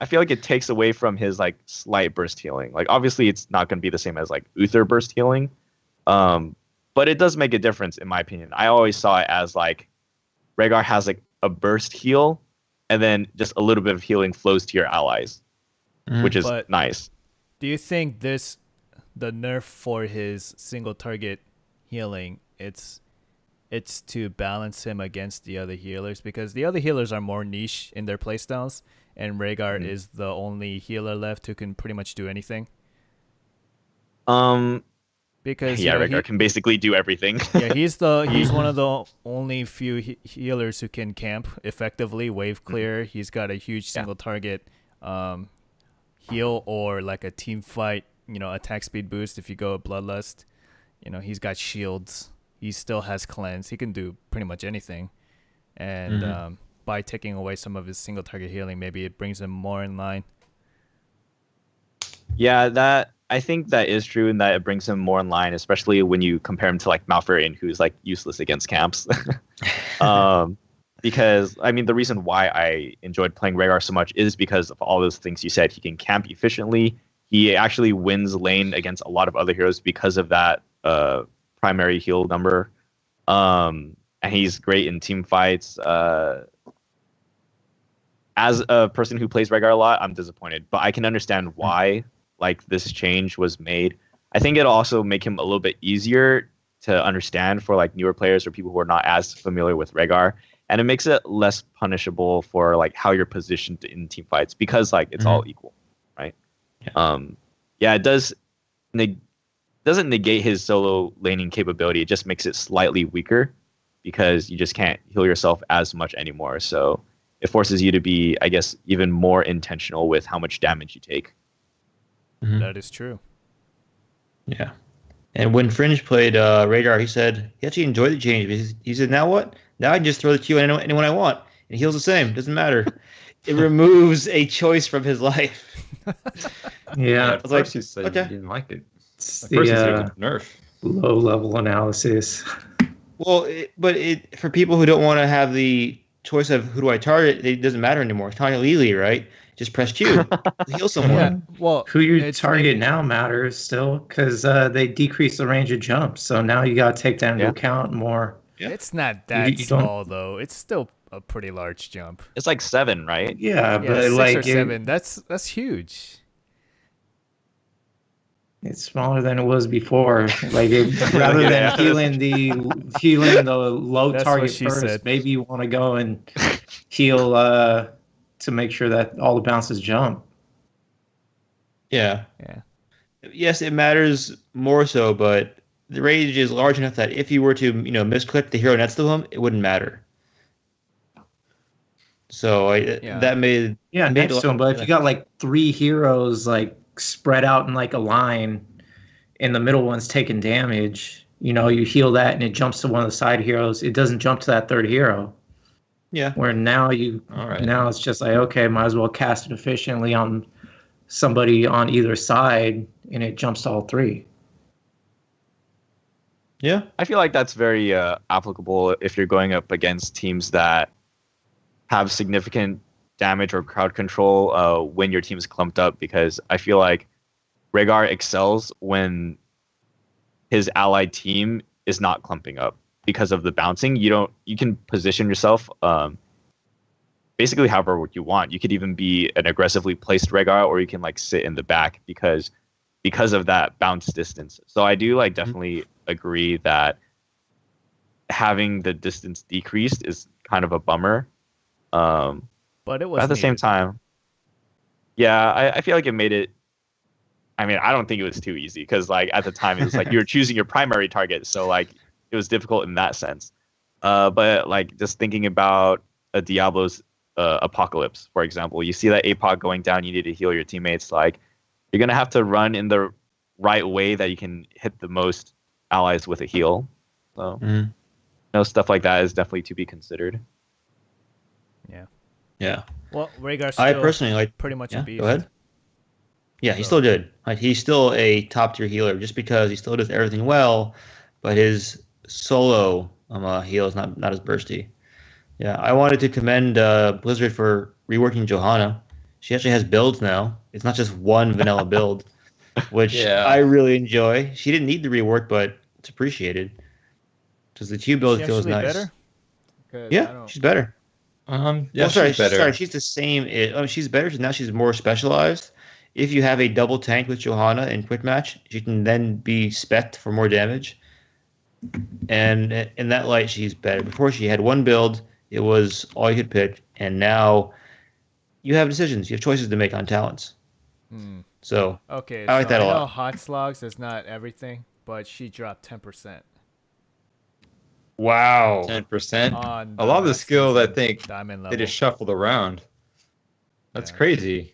I feel like it takes away from his like slight burst healing. Like obviously it's not going to be the same as like Uther burst healing. But it does make a difference in my opinion. I always saw it as like Rhaegar has like a burst heal and then just a little bit of healing flows to your allies, which is nice. Do you think the nerf for his single target healing, it's to balance him against the other healers? Because the other healers are more niche in their playstyles, and Rhaegar is the only healer left who can pretty much do anything. Because Rhaegar can basically do everything. he's one of the only few healers who can camp effectively, wave clear. He's got a huge single target heal or like a team fight, attack speed boost if you go Bloodlust. He's got shields. He still has cleanse. He can do pretty much anything. And by taking away some of his single target healing, maybe it brings him more in line. Yeah, I think that is true, and that it brings him more in line, especially when you compare him to like Malfurion, who's like useless against camps. Because I mean, the reason why I enjoyed playing Rhaegar so much is because of all those things you said. He can camp efficiently. He actually wins lane against a lot of other heroes because of that primary heal number. And he's great in team fights. As a person who plays Rhaegar a lot, I'm disappointed, but I can understand why like this change was made. I think it'll also make him a little bit easier to understand for like newer players or people who are not as familiar with Rhaegar, and it makes it less punishable for like how you're positioned in team fights because like it's all equal, right? It doesn't negate his solo laning capability. It just makes it slightly weaker because you just can't heal yourself as much anymore. So it forces you to be, I guess, even more intentional with how much damage you take. That is true. Yeah. And when Fringe played Rhaegar, he said he actually enjoyed the change. He said, now what? Now I can just throw the Q at anyone I want. And he heals the same. Doesn't matter. It removes a choice from his life. Yeah. I was like, you said okay. you didn't like it. It's At first, the it's a nerf. low-level analysis. Well, for people who don't want to have the choice of who do I target, it doesn't matter anymore. It's Tanya Lily, right? Just press Q. Heal someone. Yeah. Well, Who you target now matters still because they decrease the range of jumps. So now you got to take that into account more. it's not that You small though. It's still a pretty large jump. It's like 7, right? Yeah, Yeah, but 6 like or 7. That's huge. it's smaller than it was before. Like rather than healing the low That's target what she first, said. maybe you want to go and heal to make sure that all the bounces jump. Yeah. Yeah. Yes, it matters more so, but the range is large enough that if you were to, misclick the hero next to him, it wouldn't matter. So that made next to him. But if you got like 3 heroes like spread out in like a line, and the middle one's taking damage, you heal that and it jumps to one of the side heroes. It doesn't jump to that third hero. Yeah. Where now now it's just like, okay, might as well cast it efficiently on somebody on either side, and it jumps to all 3. Yeah. I feel like that's very applicable if you're going up against teams that have significant damage or crowd control when your team's clumped up, because I feel like Rhaegar excels when his allied team is not clumping up because of the bouncing. You can position yourself basically however you want. You could even be an aggressively placed Rhaegar, or you can like sit in the back, because because of that bounce distance. So I do like definitely agree that having the distance decreased is kind of a bummer. But it was at the same needed. time, yeah, I feel like it made it. I mean, I don't think it was too easy because like at the time it was like you were choosing your primary target, so like it was difficult in that sense. But like just thinking about a Diablo's Apocalypse, for example, you see that APOC going down, you need to heal your teammates. Like you're gonna have to run in the right way that you can hit the most allies with a heal. So stuff like that is definitely to be considered. Yeah. Well, Rhaegar's I still personally like. pretty much Yeah, a beast. go ahead. Yeah, he's So- still good. Like, he's still a top tier healer just because he still does everything well, but his solo heal is not as bursty. Yeah, I wanted to commend Blizzard for reworking Johanna. She actually has builds now. It's not just one vanilla build, which Yeah. I really enjoy. She didn't need the rework, but it's appreciated because the Q build Is she feels actually nice. better? 'Cause I Yeah, don't- she's better. Yeah, Oh, sorry, she's better. sorry, she's the same. She's better. Now she's more specialized. If you have a double tank with Johanna in quick match, she can then be spec'd for more damage. And in that light, she's better. Before she had one build, it was all you could pick, and now you have decisions. You have choices to make on talents. So Okay, I like so that a I know lot. hot slugs is not everything, but she dropped 10% wow, 10%. on A lot of the Masters skills, I and think, Diamond they level. just shuffled around. That's Yeah. crazy.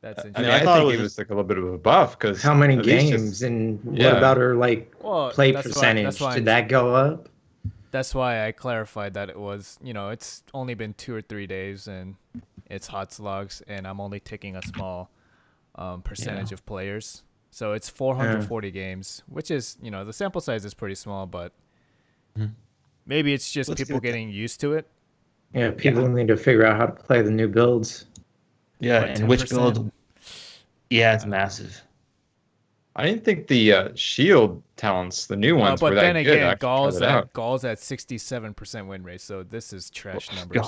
That's I interesting. mean, I I thought think it it was was like a little bit of a buff because How many games and what yeah. about her like Well, play that's percentage? why Did that go up? That's why I clarified that it was, it's only been 2 or 3 days and it's hot slugs, and I'm only taking a small percentage of players. So it's 440 games, which is, the sample size is pretty small, but maybe it's just Let's people give it getting used to it. Yeah, people need to figure out how to play the new builds. yeah, But and which 10%? build? Yeah, it's massive. I didn't think the shield talents, the new ones, But were that then good. again, I Gaul's tried it out. Gaul's at 67% win rate, so this is trash numbers.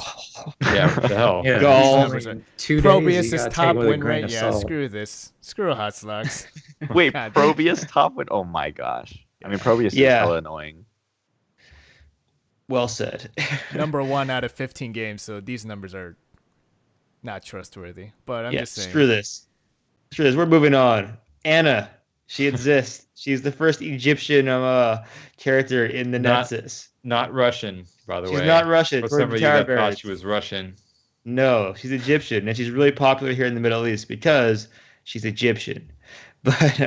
Yeah, what the hell? Yeah, Gaul. it's only 2 days. Probius You is gotta take top it with a win grain rate. of Yeah, salt. screw this. Screw hot slugs. Wait, God. Probius top win? Oh my gosh. I mean, Probius Yeah. is hella annoying. Well said. Number 1 out of 15 games, so these numbers are not trustworthy. But I'm Yeah, just saying. screw this. Screw this. We're moving on. Anna, she exists. She's the first Egyptian character in the Not- Nexus. Not Russian, by the way. She's not Russian. For according some of to you Tara that Barrett. thought she was Russian. No, she's Egyptian, and she's really popular here in the Middle East because she's Egyptian. But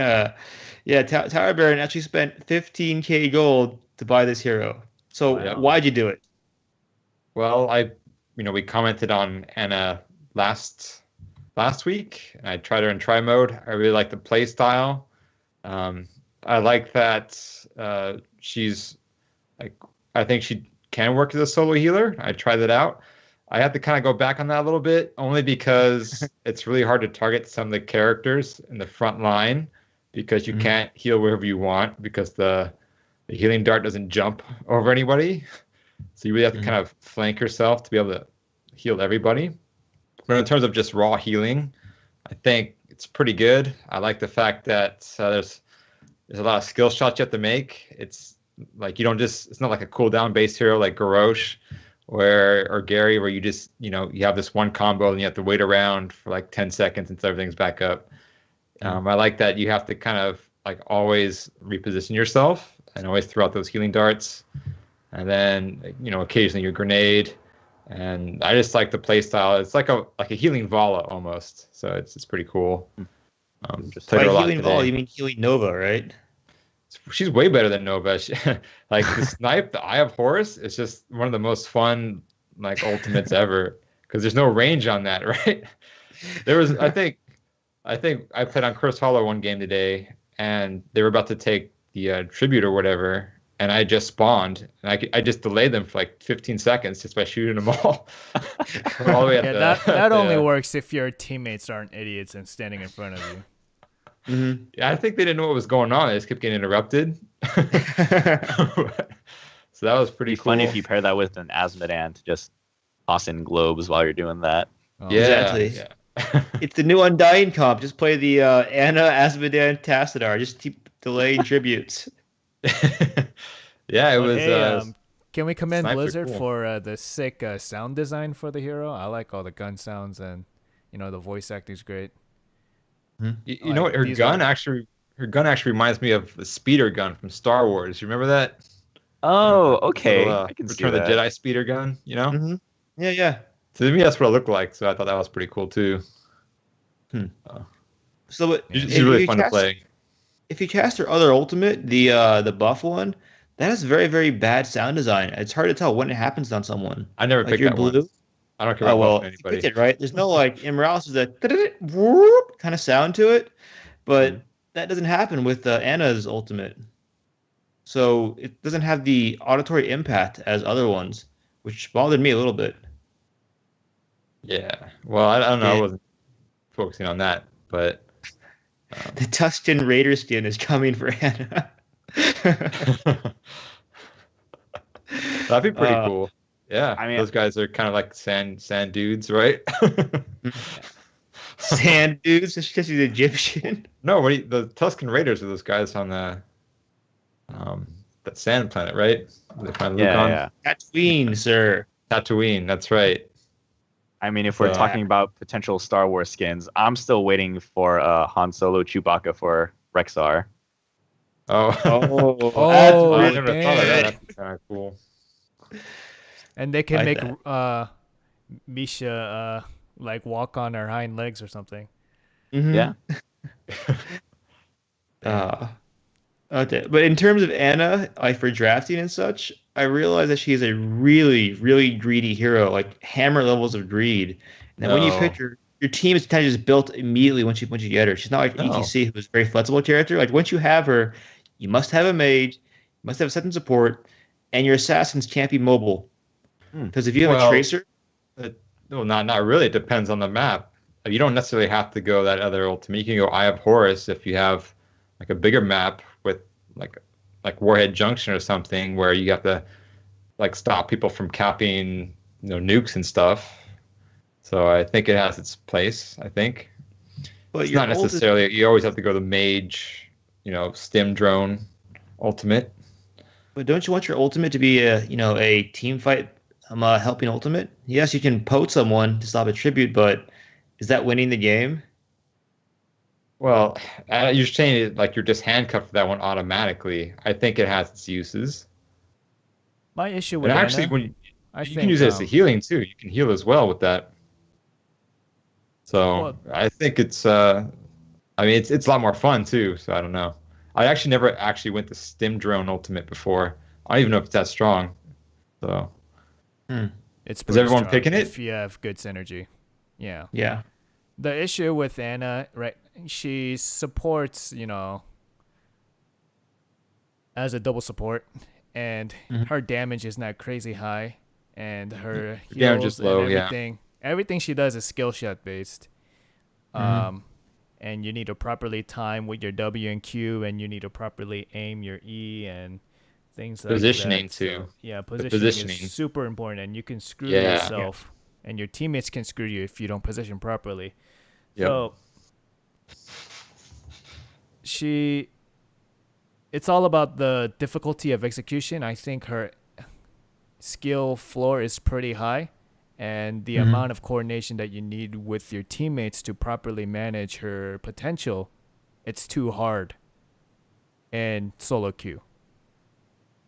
yeah, Tara Barrett actually spent 15k gold to buy this hero. So Wow. why'd you do it? Well, we commented on Anna last week, and I tried her in try mode. I really like the play style. I like that she's like, I think she can work as a solo healer. I tried that out. I have to kind of go back on that a little bit, only because it's really hard to target some of the characters in the front line because you can't heal wherever you want because the healing dart doesn't jump over anybody. So you really have to kind of flank yourself to be able to heal everybody. But in terms of just raw healing, I think it's pretty good. I like the fact that there's a lot of skill shots you have to make. It's like it's not like a cooldown based hero like Garrosh or Gary, where you just, you have this one combo and you have to wait around for like 10 seconds until everything's back up. I like that you have to kind of like always reposition yourself and always throw out those healing darts. And then, occasionally your grenade. And I just like the play style. It's like a healing Vala almost. So it's pretty cool. Just played By her a lot healing today. Vol, you mean healing Nova, right? She's way better than Nova. Like the snipe, the Eye of Horus, is just one of the most fun like ultimates ever because there's no range on that, right? There was, I think I played on Cursed Hollow one game today, and they were about to take the tribute or whatever, and I just spawned, and I just delayed them for like 15 seconds just by shooting them all. All the way at Yeah, the- that only the- works if your teammates aren't idiots and standing in front of you. Yeah, I think they didn't know what was going on. They just kept getting interrupted. So that was pretty It'd be cool. funny if you pair that with an Asmodan to just toss in globes while you're doing that. Oh, Yeah, Exactly. yeah. It's the new Undying comp. Just play the Anna, Asmodean, Tassadar. Just keep delaying tributes. Yeah, it But was. hey, can we commend Snipes are Blizzard cool. for the sick sound design for the hero? I like all the gun sounds and the voice acting's great. You know what? Like, these are Her gun actually reminds me of the speeder gun from Star Wars. You remember that? Oh, okay. Little, I can see Return of the that. Jedi speeder gun. You know. Mm-hmm. Yeah. To me, that's what it looked like. So I thought that was pretty cool too. So She's really fun to play. If you cast her other ultimate, the buff one, that has very, very bad sound design. It's hard to tell when it happens on someone. I never Like picked your that blue. one. I don't care Oh about well, buffing you anybody. picked it right. There's no like in Morales is a whoop kind of sound to it, but that doesn't happen with Anna's ultimate. So it doesn't have the auditory impact as other ones, which bothered me a little bit. Yeah. Well, I don't know. I Yeah. wasn't focusing on that, but The Tuscan Raider skin is coming for Anna. that'd be pretty Uh, cool. Yeah. I mean- those guys are kind of like sand dudes, right? Sand dudes, it's just he's Egyptian. No, the Tuscan Raiders are those guys on the that sand planet, right? They find Luke Yeah, on yeah. Tatooine, sir. Tatooine. That's right. I mean, if we're Yeah. talking about potential Star Wars skins, I'm still waiting for Han Solo Chewbacca for Rexar. Oh, Oh, I that's never really thought of that. good. That's kind of cool. And they can Like make Misha like walk on her hind legs or something. Mhm. Yeah. Okay, but in terms of Anna, like for drafting and such, I realize that she is a really, really greedy hero, like hammer levels of greed. And then when you No. pick her, your team is kind of just built immediately once you get her. She's not like No. ETC, who's a very flexible character. Like once you have her, you must have a mage, you must have a second support, and your assassins can't be mobile. Because if you have Well, a tracer, No, not really. It depends on the map. You don't necessarily have to go that other ultimate. You can go Eye of Horus if you have like a bigger map with like Warhead Junction or something where you have to like stop people from capping nukes and stuff. So I think it has its place. I think but it's your not ult is- necessarily. You always have to go the mage, stim drone ultimate. But don't you want your ultimate to be a team fight helping ultimate? Yes, you can poach someone to stop a tribute, but is that winning the game? Well, you're saying it like you're just handcuffed to that one automatically. I think it has its uses. My issue with And actually, Anna, when you think, can use it as a healing too. You can heal as well with that. So Well- I think it's it's a lot more fun too. So I don't know. I actually never actually went to Stim Drone Ultimate before. I don't even know if it's that strong. So it's Is pretty everyone strong picking it? if you have good synergy. Yeah. Yeah. The issue with Anna, right? She supports, as a double support, and her damage is not crazy high, and her Damage heals is low, and yeah. everything she does is skill shot based. And you need to properly time with your W and Q, and you need to properly aim your E and things like Positioning, that. too. So, yeah, positioning. positioning is super important, and you can screw Yeah. yourself, and your teammates can screw you if you don't position properly. Yep. So it's all about the difficulty of execution. I think her skill floor is pretty high, and the amount of coordination that you need with your teammates to properly manage her potential, it's too hard in solo queue.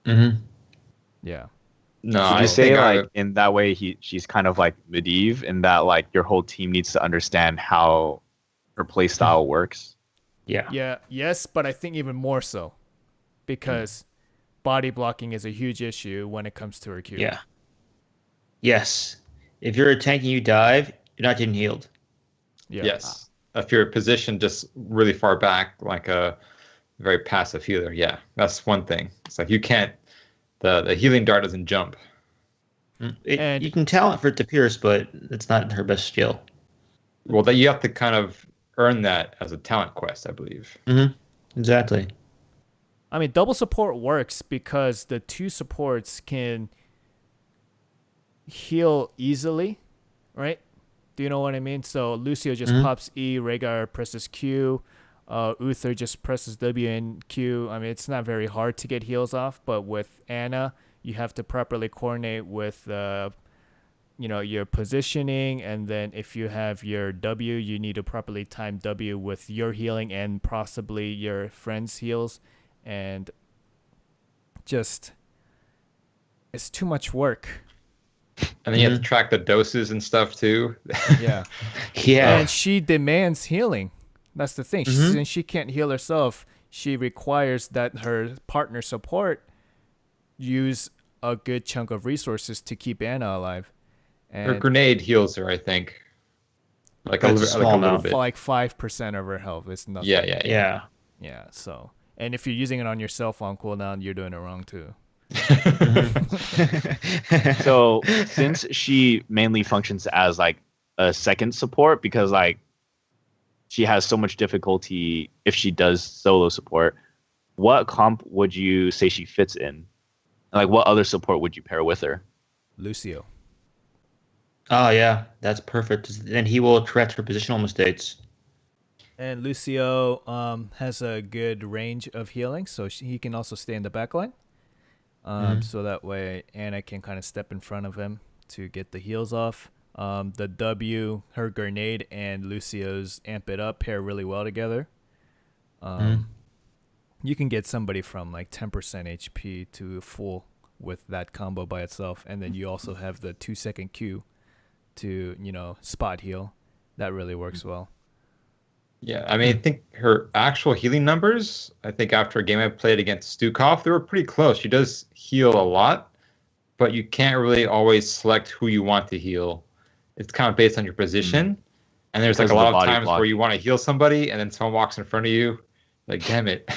Yeah. No, Would I you say think like in that way she's kind of like Medivh in that like your whole team needs to understand how her play style works? Yeah, yes, but I think even more so because body blocking is a huge issue when it comes to her queue. Yeah. Yes. If you're a tank and you dive, you're not getting healed. Yeah. yes. If you're positioned just really far back, like a very passive healer, yeah, that's one thing. It's like you can't. The healing dart doesn't jump. And- You can talent for it to pierce, but it's not her best skill. Well, that you have to kind of earn that as a talent quest, I believe. Exactly. I mean, double support works because the two supports can heal easily, right? Do you know what I mean? So Lucio just pops E, Rhaegar presses Q, Uther just presses W and Q. I mean, it's not very hard to get heals off, but with Ana, you have to properly coordinate with your positioning, and then if you have your W, you need to properly time W with your healing and possibly your friend's heals, and just it's too much work. And then you have to track the doses and stuff too. Yeah. Yeah. And she demands healing. That's the thing. Since she can't heal herself, she requires that her partner support use a good chunk of resources to keep Ana alive. And Her grenade heals her, I think. Like That's a a small little amount. bit. like 5% of her health is nothing. Yeah. Yeah, so. And if you're using it on yourself on cooldown, you're doing it wrong too. So since she mainly functions as like a second support, because like she has so much difficulty if she does solo support, what comp would you say she fits in? Like what other support would you pair with her? Lucio. Oh yeah, that's perfect. Then he will correct her positional mistakes. And Lucio has a good range of healing, so he can also stay in the back line. So that way Ana can kind of step in front of him to get the heals off. The W, her grenade, and Lucio's amp it up pair really well together. You can get somebody from like 10% HP to full with that combo by itself. And then you also have the 2-second Q to, spot heal. That really works well. Yeah, I mean, I think her actual healing numbers, I think after a game I played against Stukov, they were pretty close. She does heal a lot, but you can't really always select who you want to heal. It's kind of based on your position. And there's like a lot of times where you want to heal somebody and then someone walks in front of you. Like, damn it.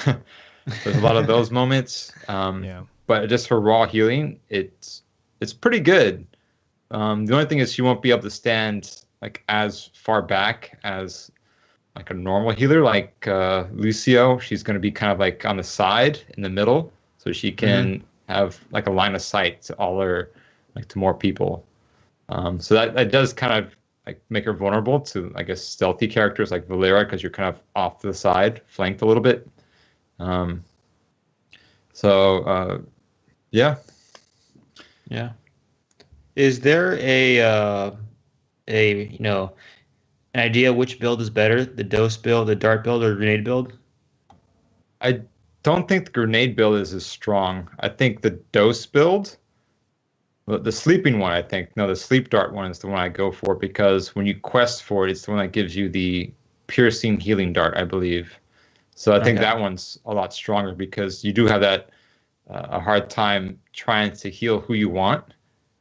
There's a lot of those moments. But just for raw healing, it's pretty good. The only thing is she won't be able to stand like as far back as like a normal healer, like Lucio. She's going to be kind of like on the side in the middle, so she can have like a line of sight to all her, like to more people. So that does kind of like make her vulnerable to, I guess, stealthy characters like Valera, because you're kind of off to the side, flanked a little bit. Yeah. Is there an idea which build is better, the dose build, the dart build, or the grenade build? I don't think the grenade build is as strong. I think the dose build, the sleeping one, the sleep dart one is the one I go for, because when you quest for it, it's the one that gives you the piercing healing dart, I believe. So I think that one's a lot stronger, because you do have that a hard time trying to heal who you want.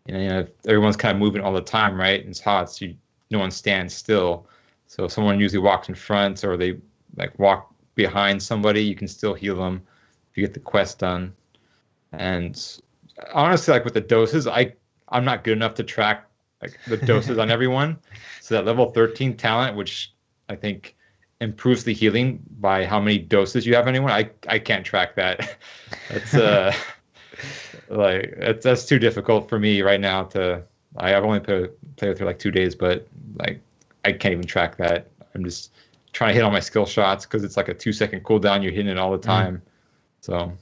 Everyone's kind of moving all the time, right? And it's hot, so no one stands still. So if someone usually walks in front, or they like walk behind somebody, you can still heal them if you get the quest done. And honestly, like with the doses, I'm not good enough to track like the doses on everyone. So that level 13 talent, which I think improves the healing by how many doses you have on anyone, I can't track that. That's that's too difficult for me right now to. I've only played with her like 2 days, but like I can't even track that. I'm just trying to hit all my skill shots because it's like a 2-second cooldown. You're hitting it all the time. So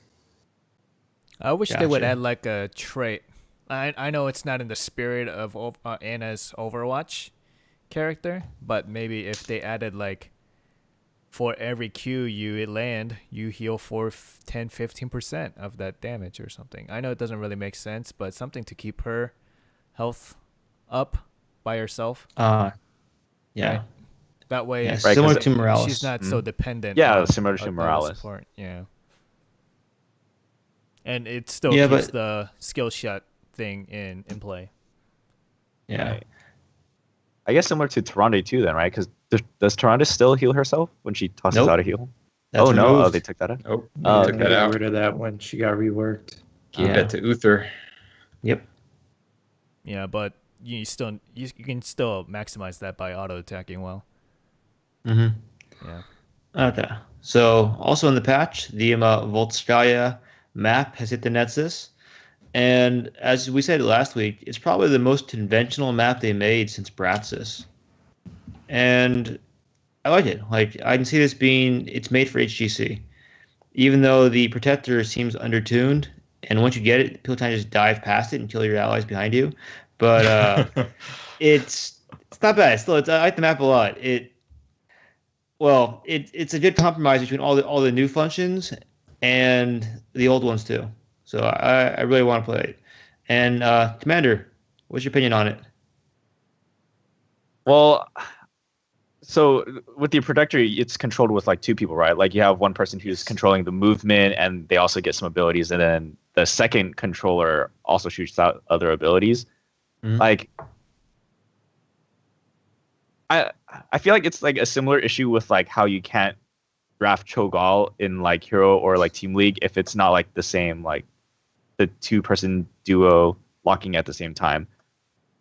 I wish they would add like a trait. I know it's not in the spirit of Ana's Overwatch character, but maybe if they added like for every Q you land, you heal for 10-15% of that damage or something. I know it doesn't really make sense, but something to keep her health up by herself. Yeah. Right? That way, similar to Morales. She's not so dependent. Yeah, similar to Morales. Support. Yeah. And it still keeps the skill shot thing in play. Yeah. Right. I guess similar to Tyrande too, then, right? Because does Tyrande still heal herself when she tosses out a heal? That's no! removed. Oh, they took that out. Oh, took that out. Rid of that when she got reworked. Gave that to Uther. Yep. Yeah, but you can still maximize that by auto attacking well. Yeah. Okay. So also in the patch, the Voltskaya map has hit the Nexus, and as we said last week, it's probably the most conventional map they made since Bratsis. and I like it. Like I can see this being it's made for HGC, even though the Protector seems undertuned, and once you get it, people tend to just dive past it and kill your allies behind you. But it's not bad. Still, I like the map a lot. It's a good compromise between all the new functions and the old ones too. So I really want to play it. And Commander, what's your opinion on it? Well, so with the Protector, it's controlled with like two people, right? Like you have one person who's controlling the movement, and they also get some abilities, and then the second controller also shoots out other abilities. Mhm. Like, I feel like it's like a similar issue with like how you can't draft Cho'Gall in like Hero or like Team League if it's not like the same, like the 2-person duo locking at the same time.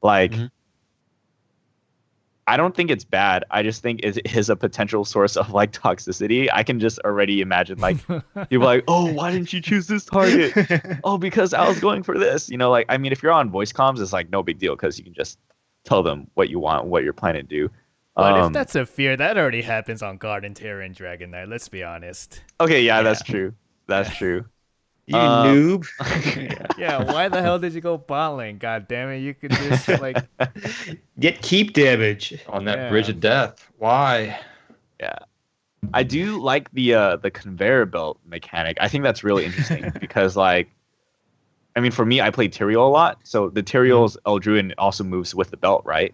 Like, Mhm. I don't think it's bad. I just think it is a potential source of like toxicity. I can just already imagine like people like, oh, why didn't you choose this target? Oh, because I was going for this. You know, like, I mean, if you're on voice comms, it's like no big deal because you can just tell them what you want, what you're planning to do. But if that's a fear, that already happens on Garden Terror and Dragon Knight. Let's be honest. Okay, yeah, Yeah. that's true. That's true. You noob. Yeah, why the hell did you go bot lane? God damn it, you could just like Get keep damage. On that Yeah. bridge of death. Why? Yeah. I do like the conveyor belt mechanic. I think that's really interesting because like, I mean, for me, I play Tyrael a lot, so the Tyrael's Eldruin also moves with the belt, right?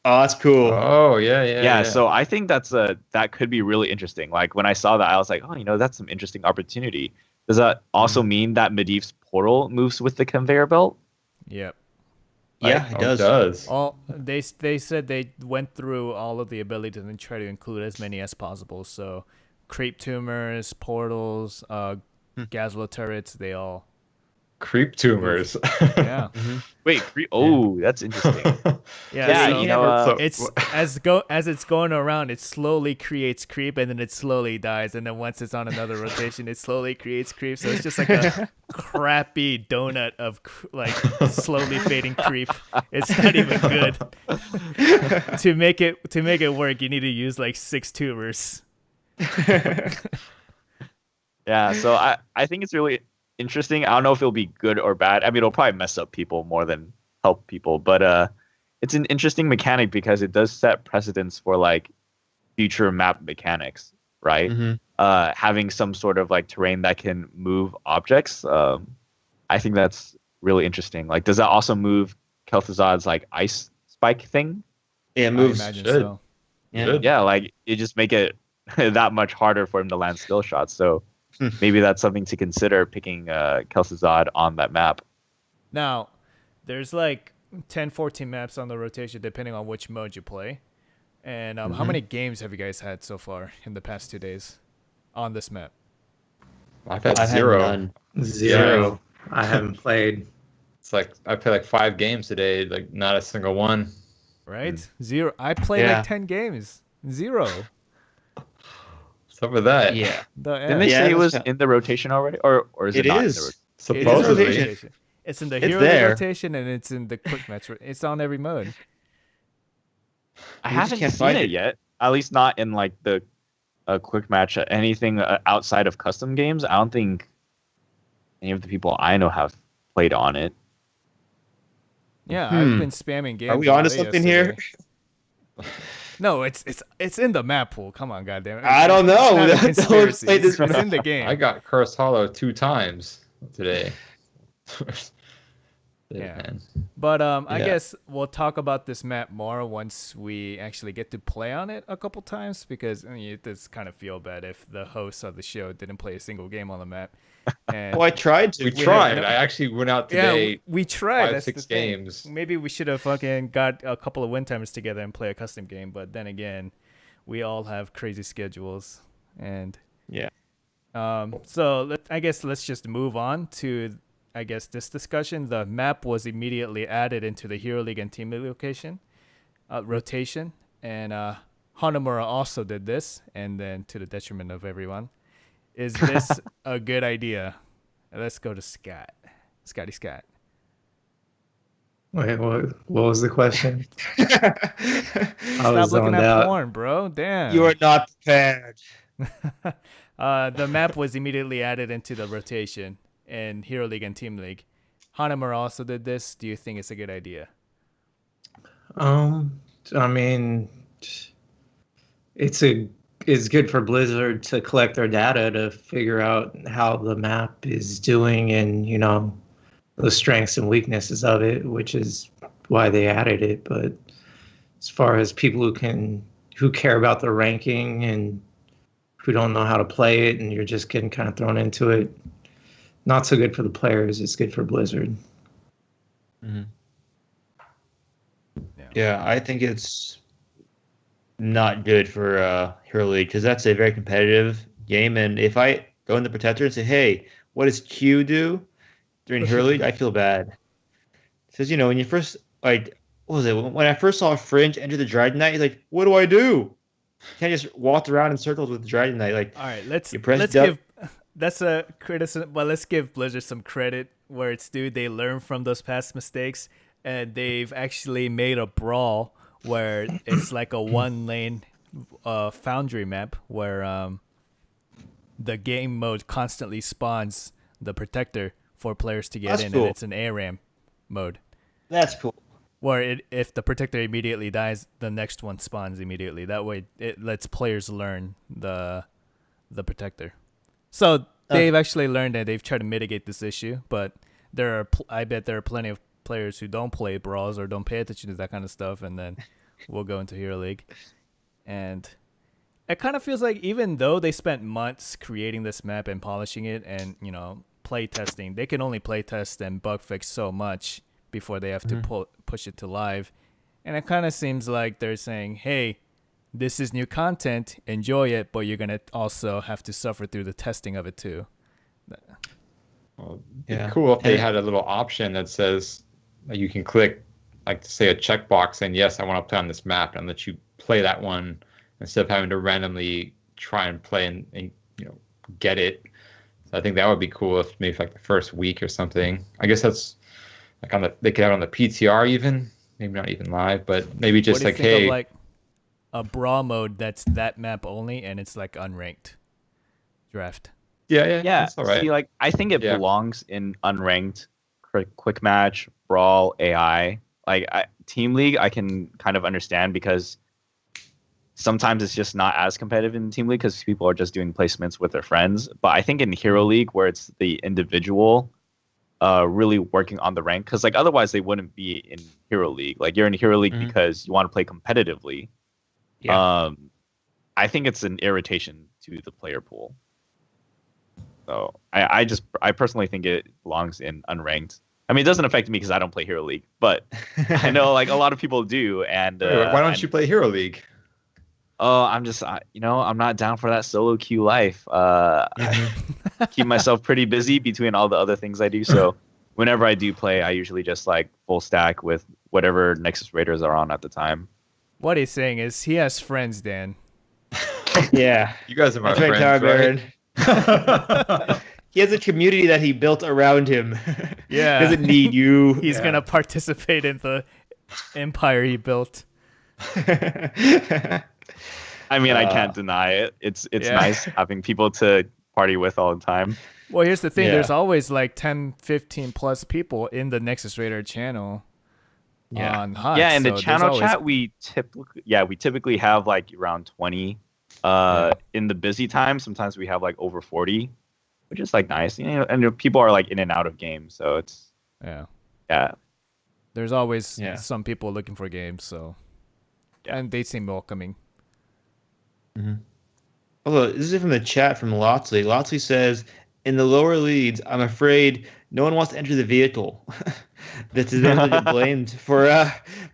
Oh, that's cool. Oh yeah. Yeah, so I think that could be really interesting. Like when I saw that, I was like, oh, you know, that's some interesting opportunity. Does that also mean that Medivh's portal moves with the conveyor belt? Yep. Yeah, it Oh, does. It does. All they said they went through all of the abilities and try to include as many as possible. So creep tumors, portals, Gazla turrets, they all Creep tumors. yeah. Wait, oh, that's interesting. Yeah, Yeah, so you know, it's as it's going around, it slowly creates creep, and then it slowly dies, and then once it's on another rotation, it slowly creates creep. So it's just like a crappy donut of like slowly fading creep. It's not even good. To make it work, you need to use like 6 tumors. Yeah, so I think it's really interesting. I don't know if it'll be good or bad. I mean, it'll probably mess up people more than help people, but it's an interesting mechanic because it does set precedents for like future map mechanics, right? Having some sort of like terrain that can move objects. I think that's really interesting. Like, does that also move Kel'Thuzad's like ice spike thing? Yeah, it I moves. imagine should. so. Yeah. Yeah, like it just make it that much harder for him to land skill shots. So maybe that's something to consider picking Kel'Thuzad on that map. Now, there's like 10, 14 maps on the rotation depending on which mode you play. And how many games have you guys had so far in the past 2 days on this map? I've had I've had zero. none. Zero. I haven't played. It's like I played like 5 games today, like not a single one. Right? 0. I played Yeah. like 10 games. 0. What's up with that? Yeah. Didn't they Yeah, say it that's was kind- in the rotation already, or is it, It not? is. It is Supposedly. in the rotation. It's in the It's hero there. rotation and it's in the quick match. It's on every mode. I We just haven't can't seen find it it. yet. At least not in like the quick match. Anything outside of custom games. I don't think any of the people I know have played on it. Yeah, I've been spamming games. Are we all onto day something here? yesterday. No, it's in the map pool. Come on, goddamn it. I don't know. It's not a Let's conspiracy. play this It's map. in the game. I got Cursed Hollow 2 times today. Yeah. Man. But I Yeah. guess we'll talk about this map more once we actually get to play on it a couple times because I mean, it does kind of feel bad if the hosts of the show didn't play a single game on the map. And Well, I tried to. We have tried. no- I actually went out yeah, today. we tried. 5, That's 6 the thing. games. Maybe we should have fucking got a couple of win timers together and play a custom game. But then again, we all have crazy schedules, and Yeah. So I guess let's just move on to this discussion. The map was immediately added into the Hero League and Team League rotation, and Hanamura also did this, and then to the detriment of everyone. Is this a good idea? Let's go to Scott. Scotty Scott. Wait, what was the question? I Stop was looking zoned at out. porn, bro. Damn. You are not prepared. The map was immediately added into the rotation in Hero League and Team League. Hanamura also did this. Do you think it's a good idea? I mean, it's good for Blizzard to collect their data to figure out how the map is doing and, the strengths and weaknesses of it, which is why they added it. But as far as people who care about the ranking and who don't know how to play it and you're just getting kind of thrown into it, not so good for the players. It's good for Blizzard. Mm-hmm. Yeah, I think it's not good for Hero League because that's a very competitive game. And if I go in the Protector and say, hey, what does Q do during Hero League? I feel bad. It says, when you first, what was it? When I first saw Fringe enter the Dragon Knight, he's like, what do I do? You can't just walk around in circles with the Dragon Knight. All right, let's give that's a criticism, but let's give Blizzard some credit where it's due. They learn from those past mistakes, and they've actually made a brawl where it's like a one-lane Foundry map where the game mode constantly spawns the Protector for players to get in, cool. and it's an ARAM mode. That's cool. Where if the Protector immediately dies, the next one spawns immediately. That way, it lets players learn the Protector. So they've actually learned that they've tried to mitigate this issue, but I bet there are plenty of players who don't play brawls or don't pay attention to that kind of stuff, and then we'll go into Hero League. And it kind of feels like even though they spent months creating this map and polishing it and, play testing, they can only play test and bug fix so much before they have to push it to live. And it kind of seems like they're saying, hey, this is new content, enjoy it, but you're going to also have to suffer through the testing of it too. Well, it'd be cool if they had a little option that says you can click, like, to say a checkbox saying, yes, I want to play on this map, and let you play that one instead of having to randomly try and play and get it. So I think that would be cool if maybe like the first week or something. I guess that's like they could have it on the PTR even, maybe not even live, but maybe just what do you think of, like a brawl mode that's that map only and it's like unranked draft. Yeah. That's all right. See, I think it belongs in unranked, quick match, brawl, AI. Team League, I can kind of understand because sometimes it's just not as competitive in Team League because people are just doing placements with their friends. But I think in Hero League, where it's the individual really working on the rank, because otherwise they wouldn't be in Hero League. You're in Hero League because you want to play competitively. Yeah. I think it's an irritation to the player pool. So I personally think it belongs in unranked. I mean, it doesn't affect me because I don't play Hero League, but I know a lot of people do. And why don't you play Hero League? Oh, I'm just, I'm not down for that solo queue life. I keep myself pretty busy between all the other things I do. So whenever I do play, I usually just full stack with whatever Nexus Raiders are on at the time. What he's saying is he has friends, Dan. Yeah. You guys are my friends, Tower right? Baron. He has a community that he built around him. Yeah. Doesn't need you. He's going to participate in the empire he built. I mean, I can't deny it. It's nice having people to party with all the time. Well, here's the thing. There's always 10, 15 plus people in the Nexus Raider channel on HUD. Yeah, in the so channel chat, we typically have around 20. In the busy time, sometimes we have over 40, which is nice. And people are in and out of games, so it's yeah. There's always some people looking for games, so and they seem welcoming. Mm-hmm. Although this is from the chat from Lotsley. Lotsley says, in the lower leads, I'm afraid no one wants to enter the vehicle. That is get blamed for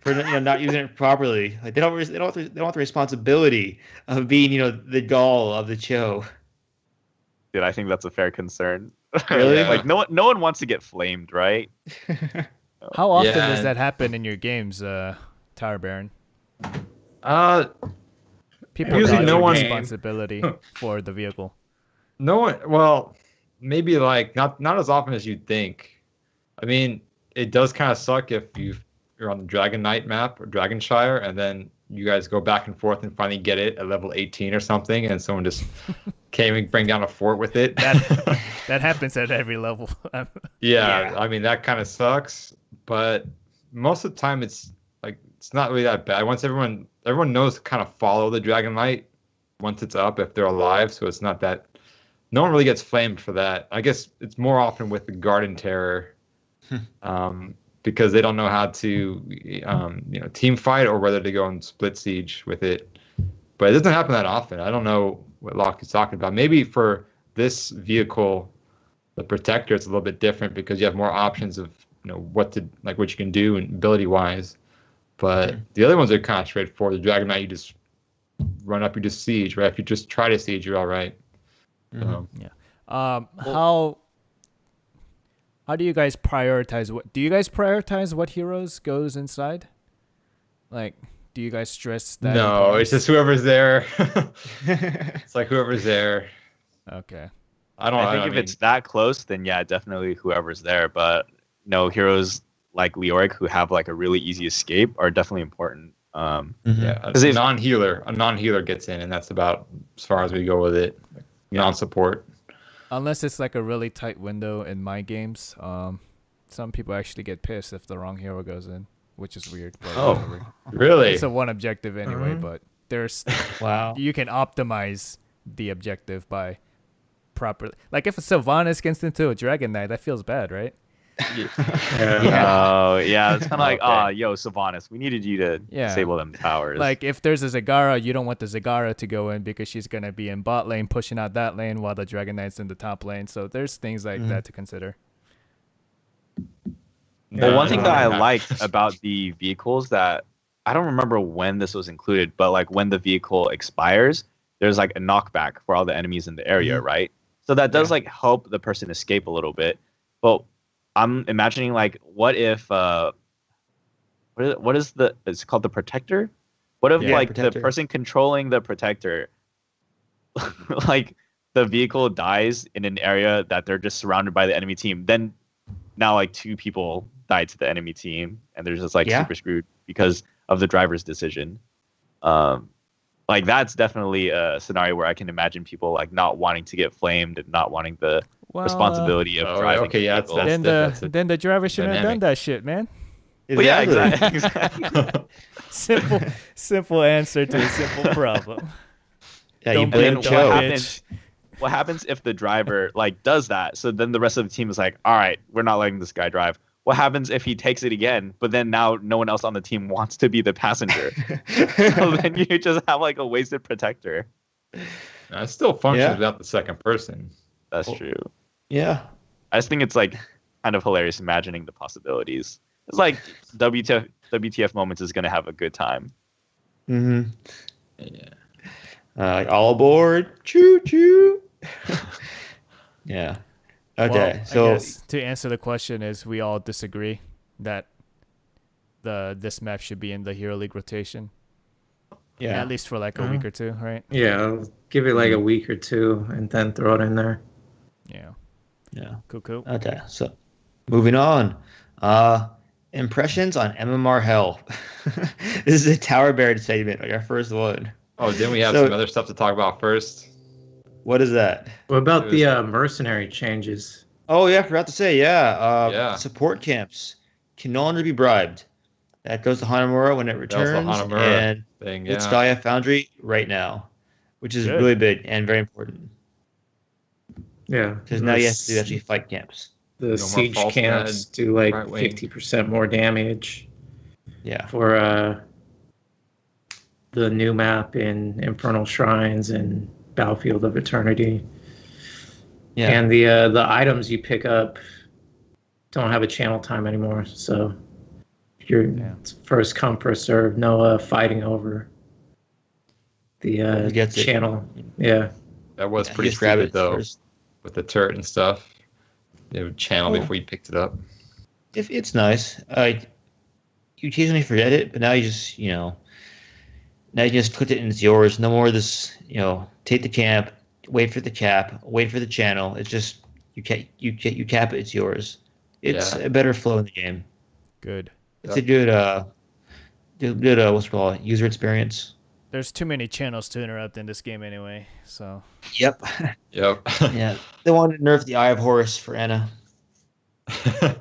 not using it properly. They don't want the responsibility of being the doll of the show. Dude, I think that's a fair concern. Really? No one wants to get flamed, right? How often does that happen in your games, Tower Baron? People usually no one responsibility for the vehicle. No one. Well, maybe not as often as you'd think. I mean, it does kind of suck if you've you're on the Dragon Knight map or Dragonshire, and then you guys go back and forth and finally get it at level 18 or something, and someone just came and bring down a fort with it. That happens at every level. Yeah, I mean that kind of sucks, but most of the time it's not really that bad. Once everyone knows to kind of follow the Dragon Knight once it's up if they're alive, so it's not that no one really gets flamed for that. I guess it's more often with the Garden Terror, because they don't know how to team fight or whether to go and split siege with it. But it doesn't happen that often. I don't know what Locke is talking about. Maybe for this vehicle, the Protector, it's a little bit different because you have more options of what you can do and ability wise. But the other ones are kind of straightforward. The Dragon Knight, you just run up, you just siege, right? If you just try to siege, you're all right. So. Yeah. How do you guys prioritize? Do you guys prioritize what heroes goes inside? Like, do you guys stress that? No, it's just whoever's there. It's like whoever's there. Okay. I think if it's that close, then yeah, definitely whoever's there. But no, heroes like Leoric who have like a really easy escape are definitely important. Yeah, a non-healer gets in, and that's about as far as we go with it. Non-support. Unless it's like a really tight window in my games, some people actually get pissed if the wrong hero goes in, which is weird. But whatever. Really? It's a one objective anyway, but there's you can optimize the objective by properly. Like if a Sylvanas gets into a Dragon Knight, that feels bad, right? Oh, yeah. It's kind of like, yo, Sylvanas, we needed you to disable them powers. Like, if there's a Zagara, you don't want the Zagara to go in because she's going to be in bot lane, pushing out that lane while the Dragon Knight's in the top lane. So there's things like that to consider. Well, one thing that I liked about the vehicles that, I don't remember when this was included, but like when the vehicle expires, there's like a knockback for all the enemies in the area, right? So that does like help the person escape a little bit. But I'm imagining like, what if it's called the Protector? What if the person controlling the Protector, like the vehicle dies in an area that they're just surrounded by the enemy team? Then now like two people died to the enemy team, and they're just like super screwed because of the driver's decision. Like that's definitely a scenario where I can imagine people like not wanting to get flamed and not wanting the responsibility of driving. Okay, yeah, then the driver shouldn't have done that shit, man. Exactly. Well, yeah, exactly. simple answer to a simple problem. Yeah, you blame Joe. What happens if the driver like does that? So then the rest of the team is like, all right, we're not letting this guy drive. What happens if he takes it again, but then now no one else on the team wants to be the passenger? So then you just have like a wasted Protector. It still functions without the second person. That's true. Yeah. I just think it's like kind of hilarious imagining the possibilities. It's like WTF Moments is going to have a good time. Mm-hmm. Yeah. All aboard. Choo choo. Yeah. Okay, well, so I guess to answer the question is we all disagree that this map should be in the Hero League rotation. Yeah. At least for like a week or two, right? Yeah, I'll give it like a week or two and then throw it in there. Yeah. Yeah. Cool. Okay, so moving on. Impressions on MMR Hell. This is a Tower Baron segment, like our first one. Oh, didn't we have some other stuff to talk about first? What is that? What about the mercenary changes? Oh, yeah, I forgot to say, support camps can no longer be bribed. That goes to Hanamura when it returns, and it's Gaia Foundry right now, which is really big and very important. Yeah. Because now you have to actually fight camps. The siege camps do like 50% more damage. Yeah. For the new map in Infernal Shrines and Battlefield of Eternity. Yeah. And the items you pick up don't have a channel time anymore, so you're first come first serve, no fighting over the channel. Yeah. That was pretty stupid though, with the turret and stuff. They would channel before you picked it up. If it's nice, you occasionally forget it, but now you just now you just put it in, it's yours. No more of this, take the camp, wait for the cap, wait for the channel. It's just you cap it, it's yours. It's a better flow in the game. Good. It's a good what's it called, user experience. There's too many channels to interrupt in this game anyway, so. Yep. Yep. Yeah. They wanted to nerf the Eye of Horus for Anna.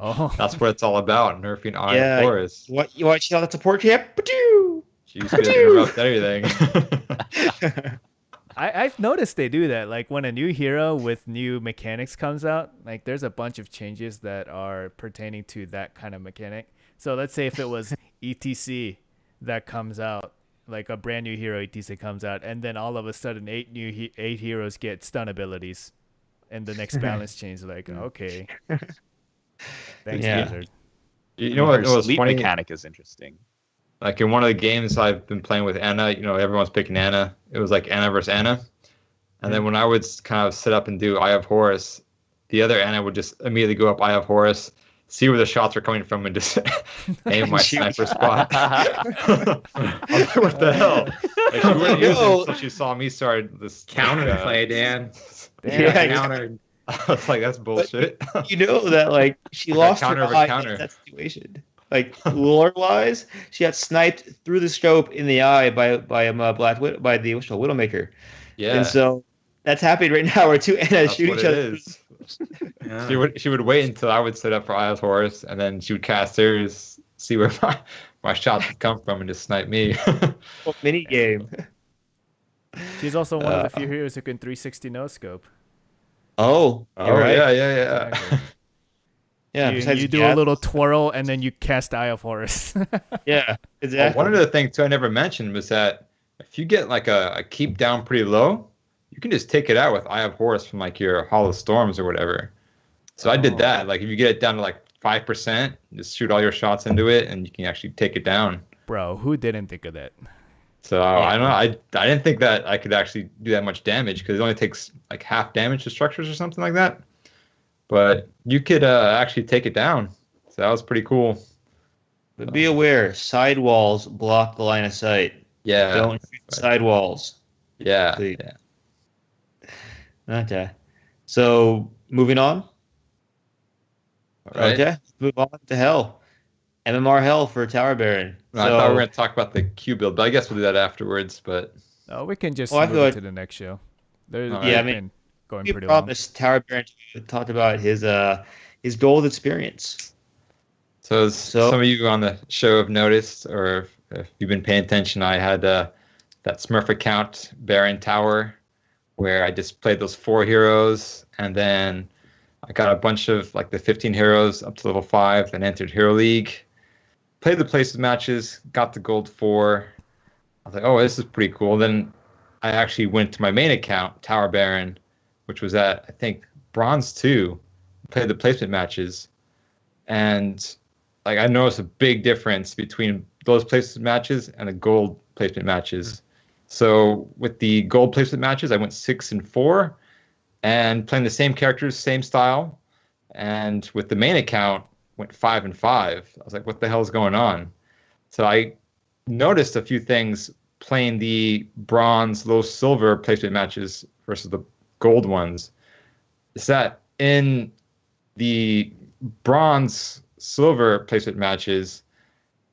Oh. That's what it's all about, nerfing Eye Yeah. of Horus. What you watch that support camp? Ba-doo! She used to interrupt everything. I've noticed they do that. Like when a new hero with new mechanics comes out, like there's a bunch of changes that are pertaining to that kind of mechanic. So let's say if it was ETC that comes out, like a brand new hero ETC comes out, and then all of a sudden eight heroes get stun abilities, and the next balance change. Like okay, thanks, Yeah. Blizzard. You know what Her was sleep funny? mechanic is interesting. Like in one of the games I've been playing with Anna, everyone's picking Anna. It was like Anna versus Anna. And then when I would kind of set up and do Eye of Horus, the other Anna would just immediately go up Eye of Horus, see where the shots are coming from, and just aim my sniper spot. I was like, what the hell? Like, she wouldn't use it until she saw me start this Counterplay, Dan. Yeah, Counter. I was like, that's bullshit. You know that like she lost her counter over eye counter. in that situation. Like lore wise, she got sniped through the scope in the eye by the Widowmaker. Yeah. And so that's happening right now where two Annas That's shoot what each it other. is. Yeah. She would wait until I would set up for Eye of Horus, and then she would cast hers, see where my shots would come from, and just snipe me. Mini game. She's also one of the few heroes who can 360 no scope. Oh, you're right. yeah. Exactly. Yeah, you besides do a little twirl and then you cast Eye of Horus. Yeah, exactly. One of the things too I never mentioned was that if you get like a keep down pretty low, you can just take it out with Eye of Horus from like your Hall of Storms or whatever. So I did that. Like if you get it down to like 5%, just shoot all your shots into it, and you can actually take it down. Bro, who didn't think of that? So I don't know. I didn't think that I could actually do that much damage because it only takes like half damage to structures or something like that. But you could actually take it down. So that was pretty cool. But be aware, side walls block the line of sight. Yeah. Don't shoot the side walls. Yeah. Please. Yeah. Okay. So moving on. All right. Okay. Let's move on to Hell. MMR Hell for Tower Baron. I thought we were going to talk about the Q build, but I guess we'll do that afterwards. But We can just Well, I move feel it like- to the next show. Yeah, I mean, been going we pretty long. promised Tower Baron talked about his gold experience. So as So- some of you on the show have noticed, or if you've been paying attention, I had that Smurf account, Baron Tower, where I just played those 4 heroes, and then I got a bunch of like the 15 heroes up to level 5, then entered Hero League, played the places matches, got the gold 4. I was like, oh, this is pretty cool. Then I actually went to my main account, Tower Baron, which was at, I think, Bronze 2, played the placement matches, and like I noticed a big difference between those placement matches and the gold placement matches. So with the gold placement matches, I went 6 and 4, and playing the same characters, same style. And with the main account, went 5 and 5. I was like, what the hell is going on? So I noticed a few things playing the bronze, low silver placement matches versus the gold ones. Is that in the bronze silver placement matches,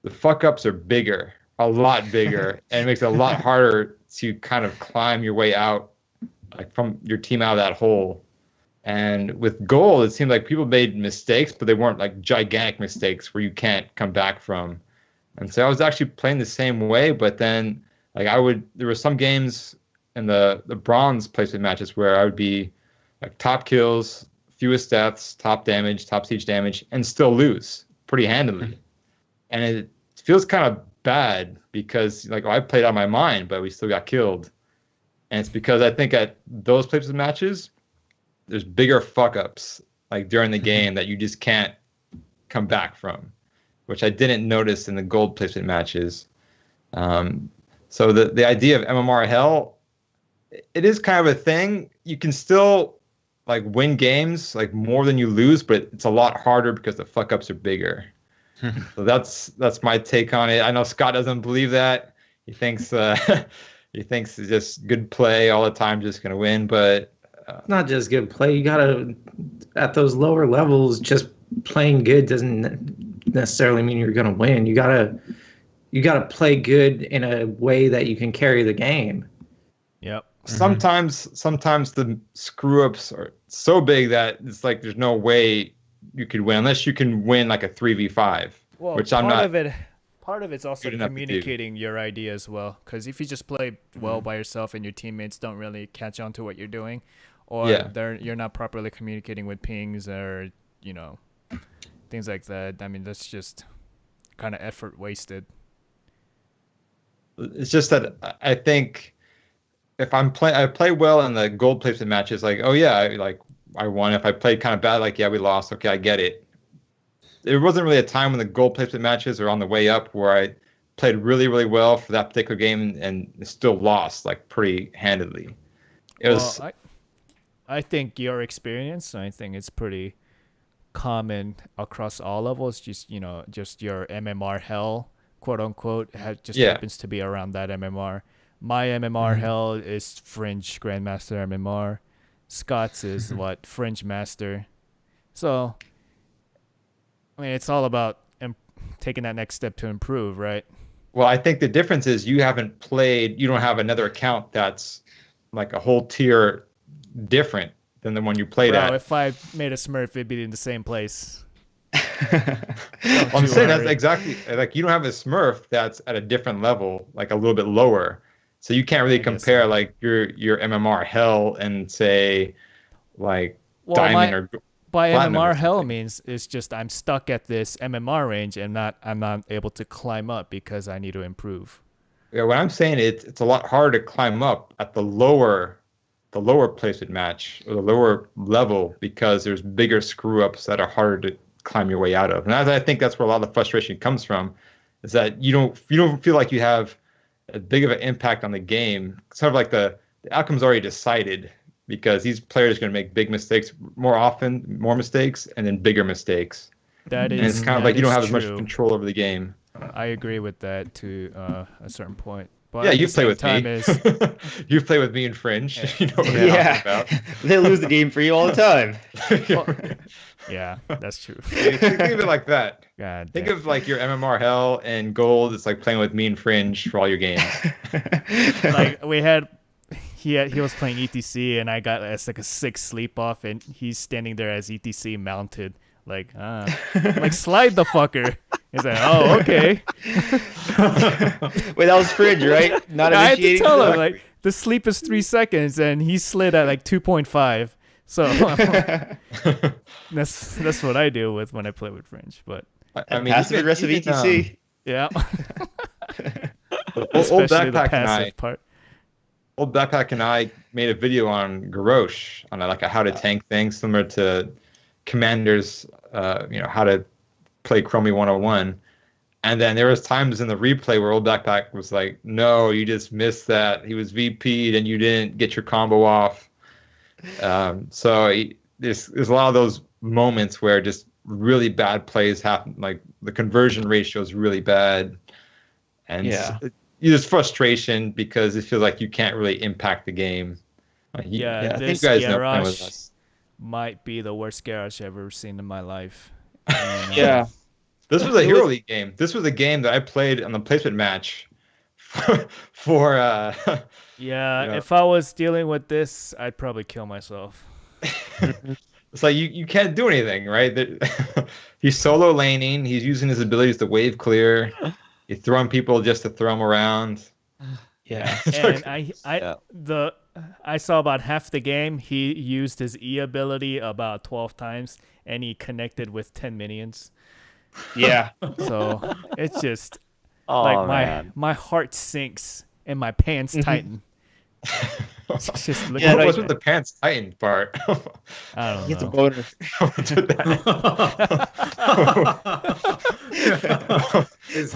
the fuck ups are bigger, a lot bigger, and it makes it a lot harder to kind of climb your way out, like from your team out of that hole. And with gold, it seemed like people made mistakes, but they weren't like gigantic mistakes where you can't come back from. And so I was actually playing the same way, but then like there were some games in the bronze placement matches where I would be like top kills, fewest deaths, top damage, top siege damage, and still lose pretty handily. And it feels kind of bad because like I played out my mind, but we still got killed. And it's because I think at those placement matches, there's bigger fuck ups like during the game that you just can't come back from, which I didn't notice in the gold placement matches. So the idea of MMR Hell, it is kind of a thing. You can still like win games like more than you lose, but it's a lot harder because the fuck ups are bigger. So that's my take on it. I know Scott doesn't believe that. He thinks it's just good play all the time, just gonna win. But Not just good play. You gotta, at those lower levels, just playing good doesn't necessarily mean you're gonna win. You gotta play good in a way that you can carry the game. Yep. Sometimes the screw ups are so big that it's like there's no way you could win unless you can win like a 3v5, Well, which I'm not. Part of it's also good enough to do. communicating your idea as well. Because if you just play well by yourself and your teammates don't really catch on to what you're doing, or you're not properly communicating with pings or things like that. I mean, that's just kind of effort wasted. It's just that I think if I play well in the gold placement matches, like, oh yeah, I won. If I played kind of bad, like, yeah, we lost. Okay, I get it. There wasn't really a time when the gold placement matches are on the way up where I played really, really well for that particular game and still lost like pretty handedly. I think your experience, I think it's pretty common across all levels. Just your MMR hell, quote unquote, happens to be around that MMR. My MMR hell is Fringe Grandmaster MMR. Scott's is what? Fringe Master. So, I mean, it's all about taking that next step to improve, right? Well, I think the difference is you don't have another account that's like a whole tier different than the one you played at. If I made a Smurf, it'd be in the same place. I'm saying that's exactly, like, you don't have a Smurf that's at a different level, like a little bit lower. So you can't really compare like your MMR hell and say like diamond or by MMR hell means it's just I'm stuck at this MMR range and I'm not able to climb up because I need to improve. Yeah, what I'm saying it's a lot harder to climb up at the lower placement match or the lower level because there's bigger screw ups that are harder to climb your way out of. And I think that's where a lot of the frustration comes from, is that you don't feel like you have as big of an impact on the game. Sort of like the outcome's already decided because these players are going to make big mistakes more mistakes, and then bigger mistakes. And it's kind of like you don't have as much true. Control over the game. I agree with that to a certain point. But yeah, you play with me. You play with me in Fringe. Yeah. You know what I'm talking about. They lose the game for you all the time. Yeah, that's true. Think of it like that. God Think damn. of like your MMR hell and gold. It's like playing with me in Fringe for all your games. Like we had, he was playing ETC and I got like a 6 sleep off and he's standing there as ETC mounted. Like slide the fucker. He's like, oh, okay. Wait, that was Fringe, right? Not I had to initiating. tell him like the sleep is 3 seconds and he slid at like 2.5. So that's what I deal with when I play with Fringe. But I mean, passive aggressive ETC. yeah. Old Especially the Backpack and passive part. Old Backpack and I made a video on Garrosh on like a how to tank thing, similar to Commander's, how to play Chromie 101. And then there was times in the replay where Old Backpack was like, no, you just missed that. He was VP'd and you didn't get your combo off. So there's a lot of those moments where just really bad plays happen. Like the conversion ratio is really bad. And there's frustration because it feels like you can't really impact the game. I think you guys know playing with us. Might be the worst garage I've ever seen in my life. And, This was a Hero League game. This was a game that I played on the placement match for if I was dealing with this, I'd probably kill myself. It's like you can't do anything, right? He's solo laning. He's using his abilities to wave clear. He's throwing people just to throw him around. Yeah. And I saw about half the game. He used his E ability about 12 times, and he connected with 10 minions. Yeah. So it's just my heart sinks and my pants tighten. It's just what's with the pants tighten part? I don't know. It's a boner.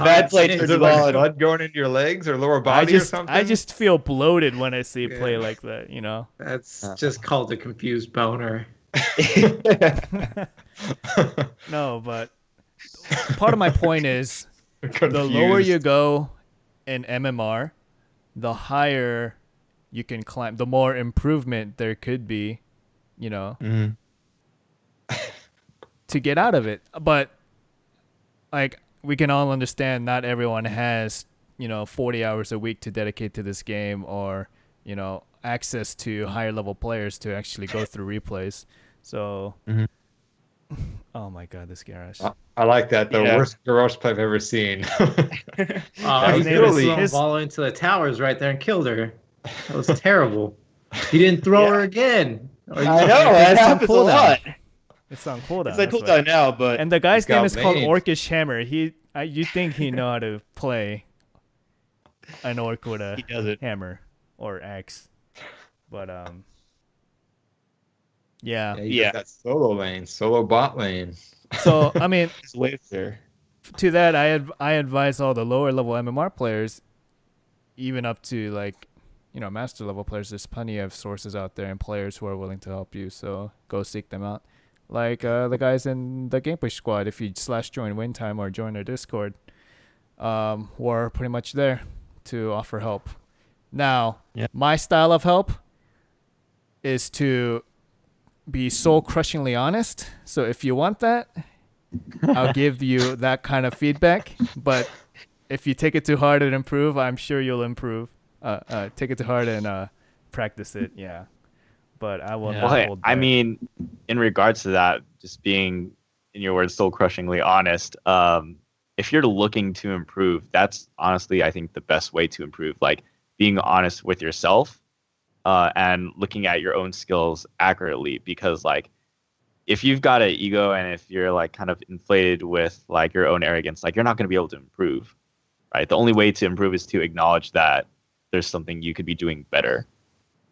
Bad play Is turns it him like on. blood going into your legs or lower body or something? I just feel bloated when I see it play like that, That's just called a confused boner. No, but part of my point is the lower you go in MMR, the higher you can climb, the more improvement there could be, to get out of it. But like we can all understand not everyone has 40 hours a week to dedicate to this game, or access to higher level players to actually go through replays. So oh my god, this garage. I like that. The Yeah. worst garage play I've ever seen. Oh, His he name threw is- a his- ball into the towers right there and killed her. That was terrible. He didn't throw her again. I know, that it's on happens a cooldown. lot. It's on cooldown. It's like that's why. cooldown now, but And the guy's He's got name is called lanes. Orcish Hammer. You think he know how to play an orc with a he doesn't. hammer or axe, but yeah. You got that solo lane, solo bot lane. So I mean, It's way there. to that, I advise all the lower level MMR players, even up to like master level players. There's plenty of sources out there and players who are willing to help you. So go seek them out. Like the guys in the Gankbush squad. If you /join win time or join their Discord, we're pretty much there to offer help. Now, my style of help is to be soul crushingly honest. So if you want that, I'll give you that kind of feedback. But if you take it too hard and improve, I'm sure you'll improve. Take it too hard and practice it. Yeah. But I will not Well, hold I back. mean, in regards to that, just being, in your words, soul crushingly honest, if you're looking to improve, that's honestly, I think, the best way to improve. Like being honest with yourself and looking at your own skills accurately. Because like, if you've got an ego and if you're like kind of inflated with like your own arrogance, like you're not going to be able to improve, right? The only way to improve is to acknowledge that there's something you could be doing better.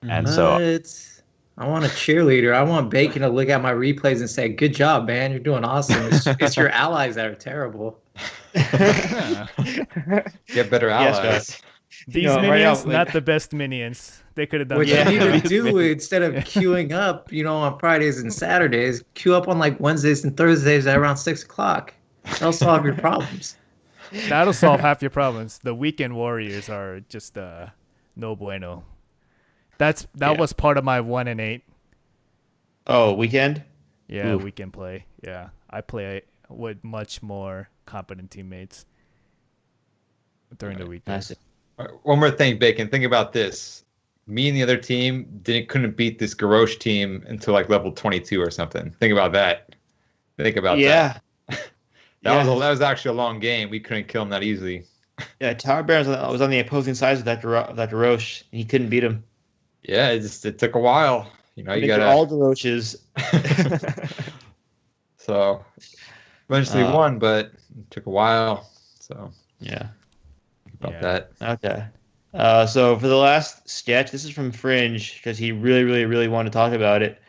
And so I want a cheerleader. I want Bacon to look at my replays and say, "Good job, man. You're doing awesome." It's your allies that are terrible. Yeah. Get better Yes, allies. guys. These right minions, now, not the best minions. They could have done What better. you need to do instead of queuing up, on Fridays and Saturdays, queue up on like Wednesdays and Thursdays at around 6:00. That'll solve your problems. That'll solve half your problems. The weekend warriors are just no bueno. That was part of my 1 and 8. Oh, weekend? Yeah, Oof. weekend play. Yeah, I play with much more competent teammates during the weekdays. Nice. All right, one more thing, Bacon. Think about this. Me and the other team couldn't beat this Garrosh team until like level 22 or something. Think about that. Think about Yeah. that. Yeah. That was actually a long game. We couldn't kill him that easily. Yeah, Tower Baron was on the opposing side of that Roche, and he couldn't beat him. Yeah, it took a while. You I think gotta. all the Roches. So eventually won, but it took a while. So Yeah. about Yeah. that. Okay. So for the last sketch, this is from Fringe because he really, really, really wanted to talk about it.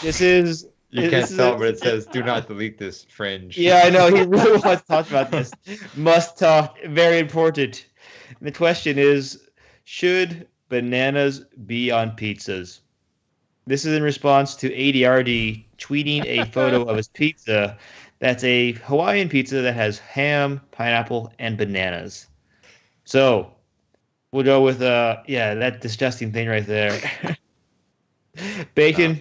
This is. You this can't is tell, a- but it says "Do not delete this." Fringe. Yeah, I know. He really wants to talk about this. Must talk. Very important. The question is, should bananas be on pizzas? This is in response to ADRD tweeting a photo of his pizza. That's a Hawaiian pizza that has ham, pineapple, and bananas. So we'll go with that disgusting thing right there. Bacon.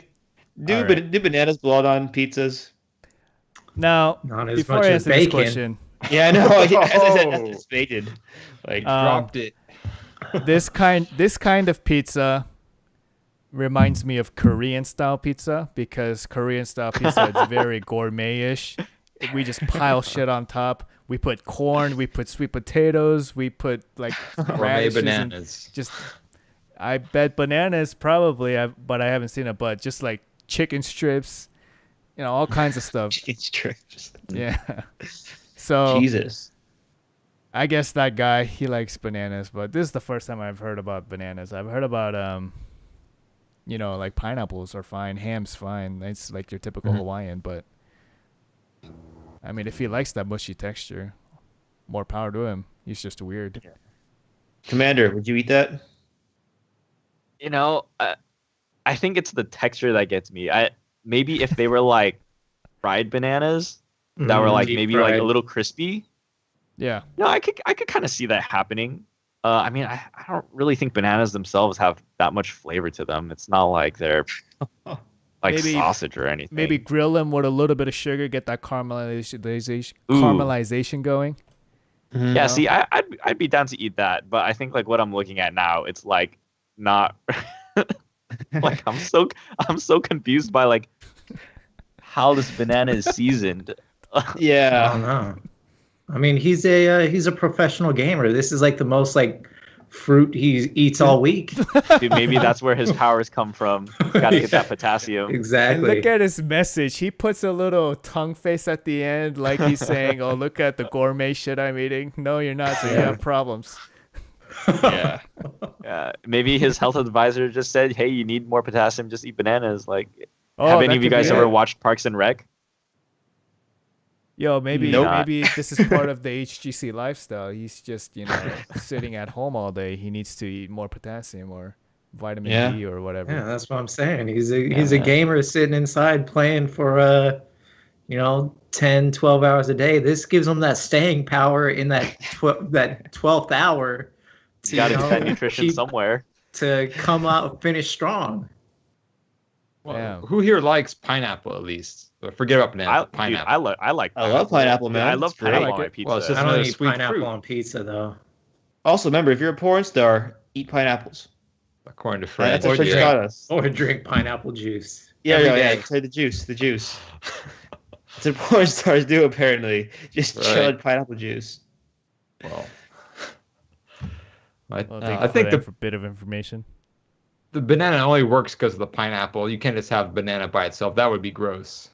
Do All right. do bananas belong on pizzas? Now, Not as before much I as answer this bacon. question, Yeah, I know. Yeah, as I said, Oh. that's anticipated. Like, Dropped it. this kind of pizza reminds me of Korean style pizza, because Korean style pizza is very gourmet-ish. We just pile shit on top. We put corn, we put sweet potatoes, we put like Gourmet radishes and bananas. just I bet bananas probably, but I haven't seen it. But just like chicken strips, all kinds of stuff. chicken strips. Yeah. So Jesus. I guess that guy, he likes bananas, but this is the first time I've heard about bananas. I've heard about like pineapples are fine, ham's fine. It's like your typical Hawaiian, but I mean, if he likes that mushy texture, more power to him. He's just weird. Commander, would you eat that? I think it's the texture that gets me. Maybe if they were like fried bananas that were like Deep maybe like fried. a little crispy. Yeah. No, I could kind of see that happening. I mean, I don't really think bananas themselves have that much flavor to them. It's not like they're like Maybe- sausage or anything. Maybe grill them with a little bit of sugar, get that caramelization Ooh. caramelization going. Mhm. Yeah, see, I'd be down to eat that, but I think like what I'm looking at now, it's like not like I'm so confused by like how this banana is seasoned. I Yeah. don't know. I mean, he's a professional gamer. This is like the most like fruit he eats all week. Dude, maybe that's where his powers come from. Got to get that potassium. And Exactly. look at his message. He puts a little tongue face at the end, like he's saying, "Oh, look at the gourmet shit I'm eating." No, you're not. So you have problems. Yeah. Maybe his health advisor just said, "Hey, you need more potassium. Just eat bananas." Like, Oh, have that any of you could be guys it. ever watched Parks and Rec? Yo, maybe Nope. maybe this is part of the HGC lifestyle. He's just sitting at home all day. He needs to eat more potassium or vitamin Yeah. D or whatever. Yeah, that's what I'm saying. He's a gamer sitting inside playing for 10, 12 hours a day. This gives him that staying power in that 12th hour You got to get that know, nutrition keep- somewhere. to come out finish strong. Well, Yeah. who here likes pineapple at least? But forget about banana. Dude, pineapple. I like. I love pineapple, man. I love It's great. pineapple I on like my it. pizza. Well, it's just I don't another eat sweet pineapple fruit. on pizza though. Also, remember, if you're a porn star, eat pineapples. According to Fred. That's what Fred yeah. taught us. Or drink pineapple juice. Yeah, every yeah. day. Say the juice. That's what porn stars do, apparently. Just Right. chill pineapple juice. Well, Well, thank I you for think that bit of information. the banana only works because of the pineapple. You can't just have banana by itself. That would be gross.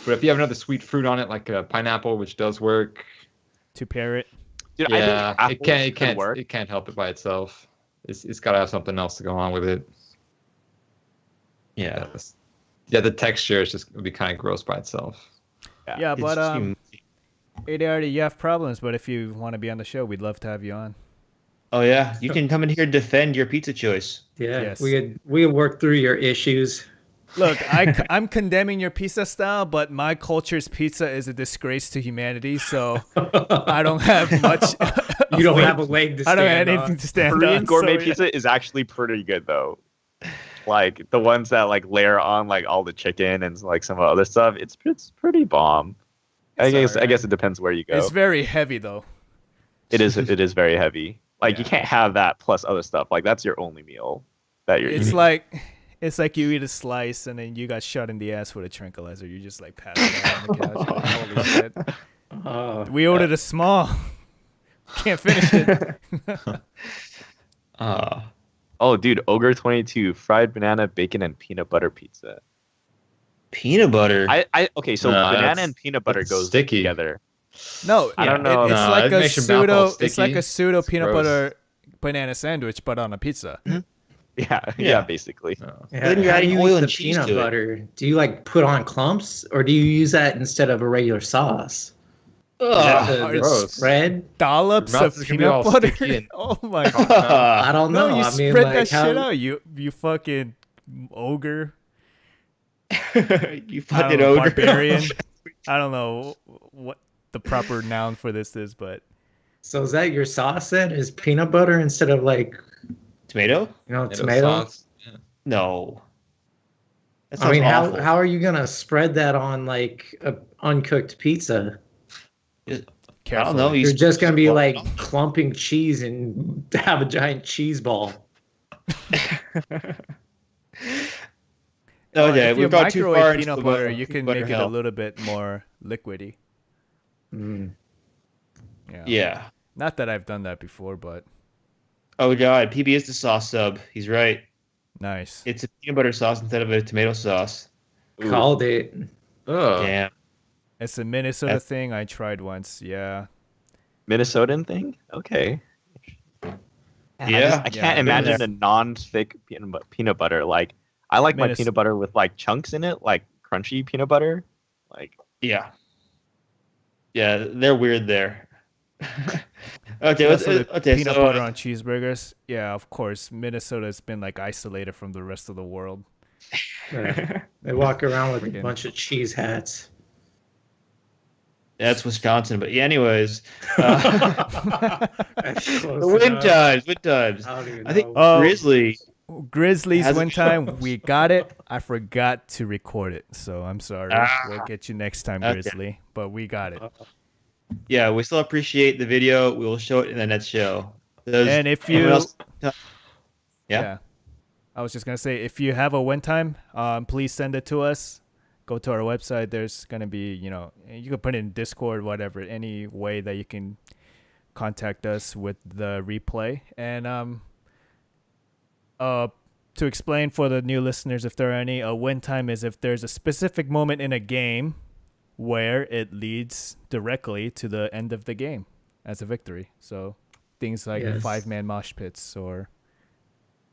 But if you have another sweet fruit on it, like a pineapple, which does work, To pair it. Dude, yeah, I it think can't, apples could work. it can't help it by itself. It's got to have something else to go on with it. Yeah. Yeah, the texture is just would be kind of gross by itself. Yeah, It's but just human. ADR, you have problems, but if you want to be on the show, we'd love to have you on. Oh, yeah. You can come in here and defend your pizza choice. Yeah, Yes. we had worked through your issues. Look, I'm condemning your pizza style, but my culture's pizza is a disgrace to humanity, so I don't have much. You don't have a leg to I stand don't have on. anything to stand Korean on. gourmet so, pizza is actually pretty good though. Like the ones that like layer on like all the chicken and like some other stuff. It's pretty bomb. I It's guess it depends where you go. It's very heavy though. It is very heavy. Like you Yeah. can't have that plus other stuff. Like that's your only meal that you're It's eating. like you eat a slice and then you got shot in the ass with a tranquilizer. You just like passed out on the couch. Like, holy shit. Oh, We ordered a small. Can't finish it. Oh, dude, Ogre 22 fried banana, bacon, and peanut butter pizza. Peanut butter. Okay, so No, banana that's- and peanut butter that's goes sticky. together. No, I don't know. It's No, like it a makes your mouth all pseudo. It's like sticky. a pseudo It's peanut gross. butter banana sandwich, but on a pizza. Yeah, basically. Then you're how do adding you oil eat and the cheese peanut to it. butter? Do you like put on clumps, or do you use that instead of a regular sauce? Ugh. The gross. spread? Dollops Your mouth of is gonna be peanut all butter. sticky and- Oh my god! I don't know. No, you I mean, spread like, that how, shit out. You fucking ogre. You I don't fucking know, ogre. barbarian. I don't know what the proper noun for this is, but So is that your sauce then? Is peanut butter instead of like Tomato? tomato? sauce. Yeah. No. That I mean, sounds awful. how are you gonna spread that on like a uncooked pizza? I don't know. You're just gonna be Well, like clumping cheese and have a giant cheese ball. Okay, if you we've got too microwave far into peanut the butter, butter. you can butter make it a hell. little bit more liquidy. Mm. Yeah. Not that I've done that before, but Oh god, PB is the sauce sub. He's right. nice. It's a peanut butter sauce instead of a tomato sauce. Called it. Ugh. Damn. It's a Minnesota That's- thing. I tried once. Yeah. Minnesotan thing? Okay. Yeah. I can't Yeah, imagine there. a non-thick peanut butter. Like, I like my Minnes- peanut butter with like chunks in it, like crunchy peanut butter. Like, Yeah. Yeah, they're weird there. okay, let's, Also, the okay, peanut so butter on cheeseburgers. Yeah, of course. Minnesota has been like isolated from the rest of the world. Yeah. They walk around with a Friggin- bunch of cheese hats. that's Wisconsin, but yeah, anyways. That's close Wind enough. times, wind times. I don't even I think know. Oh. Grizzly. Grizzlies As it one time, goes. we got it. I forgot to record it, so I'm sorry. We'll get you next time, Okay. Grizzly. But we got it. Yeah, we still appreciate the video. We will show it in the next show. And if anyone you, else- Yeah. I was just gonna say, if you have a one time, please send it to us. Go to our website. There's gonna be, you can put it in Discord, whatever, any way that you can contact us with the replay. And to explain for the new listeners, if there are any, a win time is if there's a specific moment in a game where it leads directly to the end of the game as a victory. So things like Yes. 5-man mosh pits or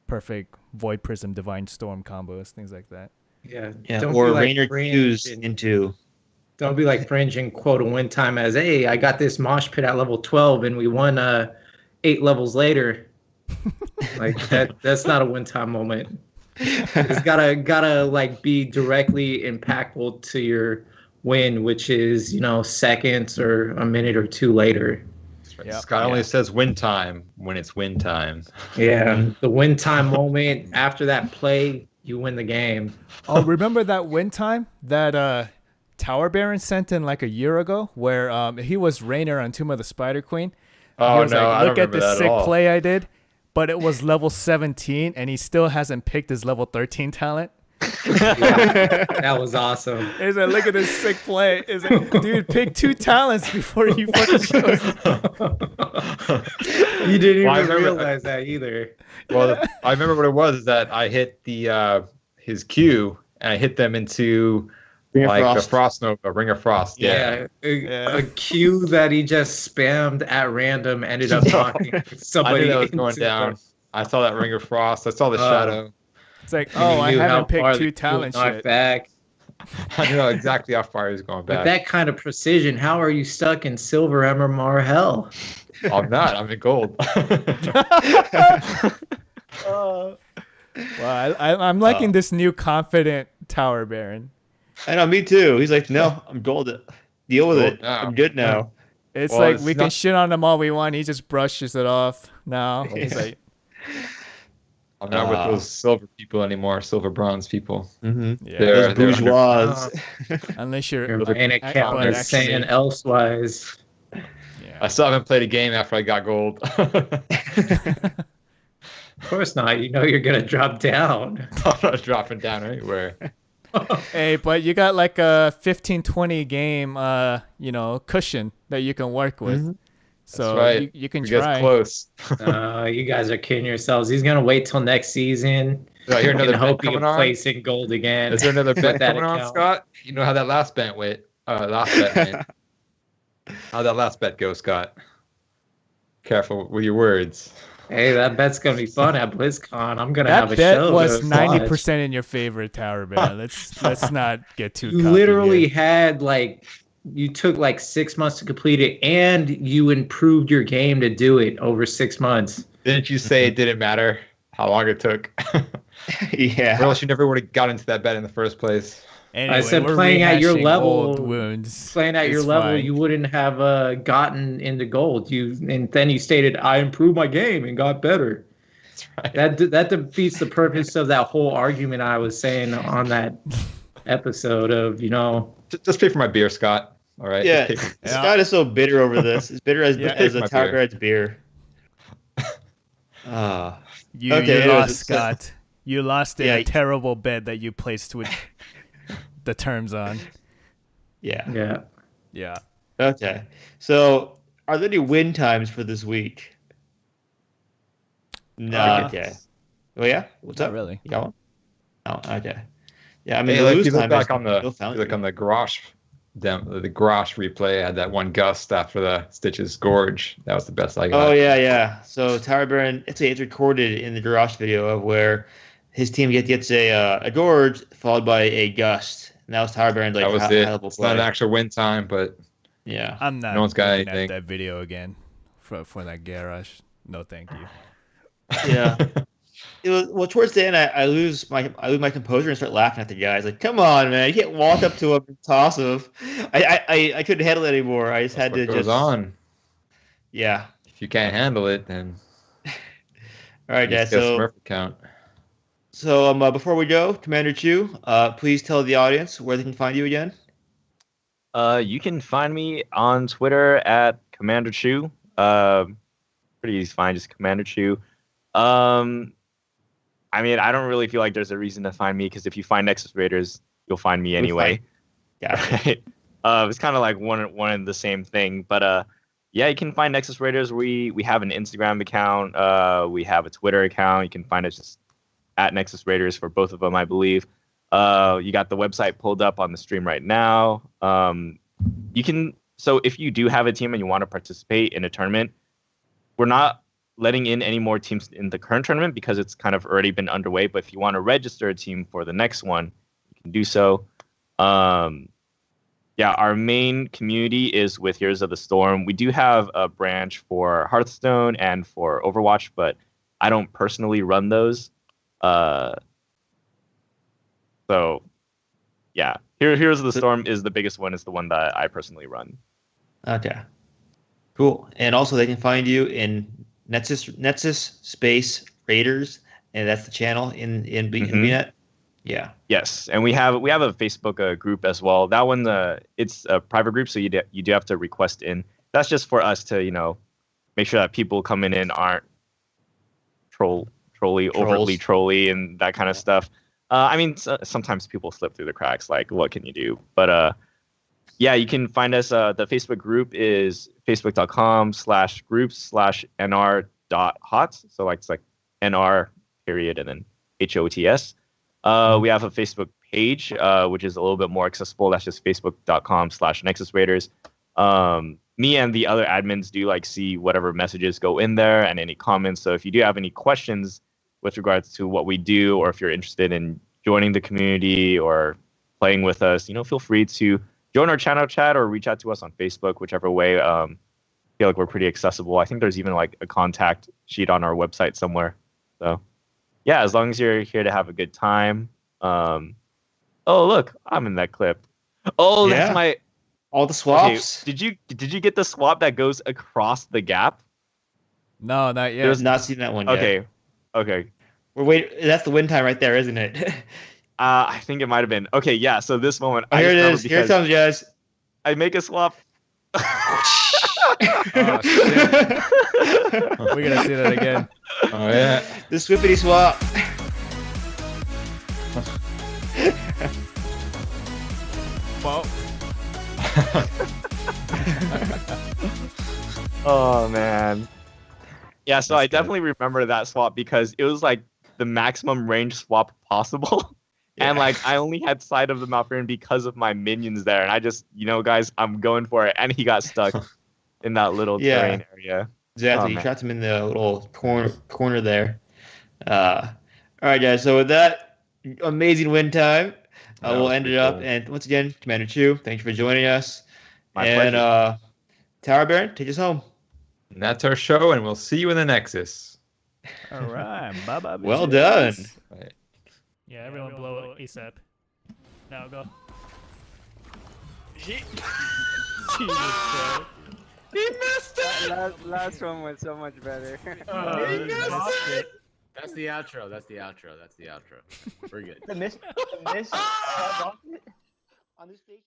perfect Void Prism Divine Storm combos, things like that. Yeah. Yeah, Don't or be like Rainer Fringe Q's and- into. Don't be like Fringe and quote a win time as, hey, I got this mosh pit at level 12 and we won 8 levels later. Like that's not a win time moment. It's gotta like be directly impactful to your win, which is, seconds or a minute or two later. Yeah. Scott only says win time when it's win time. Yeah. The win time moment after that play, you win the game. Oh, remember that win time that Tower Baron sent in like a year ago where he was Rainer on Tomb of the Spider Queen. Oh He was no, like, I don't look at remember this that at sick all. play I did. But it was level 17 and he still hasn't picked his level 13 talent. That was awesome. He's like, look at this sick play. He's like, dude, pick 2 talents before you fucking show us. You didn't Well, I even remember- realize that either. Well, I remember what it was is that I hit the his Q and I hit them into Ring of like Frost. the Frost Nova, Ring of Frost. Yeah. A cue that he just spammed at random ended up talking to I somebody. knew that was going into down. I saw that Ring of Frost. I saw the shadow. It's like, the- oh, I knew how haven't far picked the 2 talent cue knocked shit. back. I knew exactly how far he was going With back. that kind of precision, how are you stuck in silver MMR hell? I'm not. I'm in gold. Well, I'm liking this new confident Tower Baron. I know, me too. He's like, no, I'm gold. Deal with Gold it. now. I'm good now. It's Well, like it's we can not- shit on him all we want. He just brushes it off now. He's like, I'm not with those silver people anymore. Silver bronze people. Mm-hmm. yeah. They're- Those they're under- bourgeois. Unless you're Your main account but is saying actually- elsewise. yeah. I still haven't played a game after I got gold. Of course not. You know you're gonna drop down. I'm not dropping down anywhere. Hey, but you got like a 15-20 game, cushion that you can work with. Mhm. So That's right. you can We get try. close. You guys are kidding yourselves. He's gonna wait till next season. Did I hear And another bet hope he coming can on? place in gold again. Is there another with bet that coming on, account. Scott? You know how that last bet went. Last bet went. How'd that last bet go, Scott? Careful with your words. Hey, that bet's gonna be fun at BlizzCon. I'm gonna have That a show. bet was to 90% in your favor, Tower Baron. Let's not get too. watch. You cocky literally here. had you took 6 months to complete it, and you improved your game to do it over 6 months. Didn't you say it didn't matter how long it took? Or Yeah. else you never would have got into that bet in the first place. Anyway, said we're playing at your rehashing level- old wounds. Playing at your It's level, fine. you wouldn't have gotten into gold. And then you stated, "I improved my game and got better." That's right. That defeats the purpose of that whole argument I was saying on that episode of Just pay for my beer, Scott. All right. Yeah. Just pay for- Scott is so bitter over this. As bitter as, Yeah. as a My Tower beer. Baron's beer. Ah. You, Okay, you anyways, lost, it's- Scott. You lost in Yeah. a terrible bet that you placed with the terms on. Yeah. yeah. Yeah. Okay. So, are there any win times for this week? No. Okay. Oh yeah. What's Not up? really. You got one? Oh, okay. Yeah, I mean, Hey, the like, lose you look time back is on the still found you look you. on the Garrosh the Garrosh replay. I had that one gust after the Stitches Gorge. That was the best I got. Oh yeah, yeah. So Tower Baron, it's recorded in the Garrosh video of where his team gets a gorge followed by a gust, and that was Tower Baron's that was high it. level It's not an play. actual win time, but Yeah. I'm not No one's got looking anything. at that video again for that garage. No, thank you. Yeah. It was, well, towards the end, I lose my composure and start laughing at the guys. Like, come on, man! You can't walk up to him and toss him. I couldn't handle it anymore. I just that's had to what goes just on. Yeah. If you can't handle it, then All right, you guys. just get a So Smurf account. So before we go, Commander Chu, please tell the audience where they can find you again. You can find me on Twitter at Commander Chu. Pretty easy to find, just Commander Chu. I mean, I don't really feel like there's a reason to find me because if you find Nexus Raiders, you'll find me anyway. Yeah. Right? It's kind of like one and the same thing. But yeah, you can find Nexus Raiders. We have an Instagram account. We have a Twitter account. You can find us just at Nexus Raiders for both of them, I believe. You got the website pulled up on the stream right now. You can. So if you do have a team and you want to participate in a tournament, we're not letting in any more teams in the current tournament because it's kind of already been underway. But if you want to register a team for the next one, you can do so. Yeah, our main community is with Heroes of the Storm. We do have a branch for Hearthstone and for Overwatch, but I don't personally run those. So yeah, Heroes of the Storm is the biggest one. It's the one that I personally run. Okay. Cool. And also they can find you in Nexus Space Raiders, and that's the channel in VNet. Yeah. Yes, and we have a Facebook group as well. That one, it's a private group, so you do have to request in. That's just for us to make sure that people coming in aren't overtly trolly, and that kind of stuff. I mean, sometimes people slip through the cracks. Like, what can you do? But yeah, you can find us. The Facebook group is facebook.com/groups/nr.hots. So like it's like NR period and then HOTS. We have a Facebook page, which is a little bit more accessible. That's just facebook.com/Nexus Raiders. Me and the other admins do see whatever messages go in there and any comments. So if you do have any questions with regards to what we do, or if you're interested in joining the community or playing with us, feel free to join our channel chat or reach out to us on Facebook, whichever way. I feel like we're pretty accessible. I think there's even a contact sheet on our website somewhere. So yeah, as long as you're here to have a good time. Oh, look, I'm in that clip. Oh, yeah. That's my... All the swaps. Okay. Did you get the swap that goes across the gap? No, not yet. There's not seen that one yet. Okay. We're waiting. That's the win time right there, isn't it? I think it might have been. Okay, yeah. So this moment. Here it is. Here it comes, guys. I make a swap. Oh, shit. We're gonna see that again. Oh yeah. The Swippity swap. Well. Oh man. Yeah, so I definitely remember that swap because it was the maximum range swap possible. Yeah. And I only had sight of the Malfurion because of my minions there. And I just, guys, I'm going for it. And he got stuck in that little terrain area. Exactly. You trapped him in the little corner there. All right, guys. So with that amazing win time, we'll end it up. Cool. And once again, Commander Chu, thank you for joining us. My pleasure. Tower Baron, take us home. And that's our show, and we'll see you in the Nexus. All right. Bye-bye. Well done. Right. Yeah, everyone blow ASAP. Now go. Jesus Christ. He missed it! Last one was so much better. He missed it. That's the outro. We're good. The miss on this station.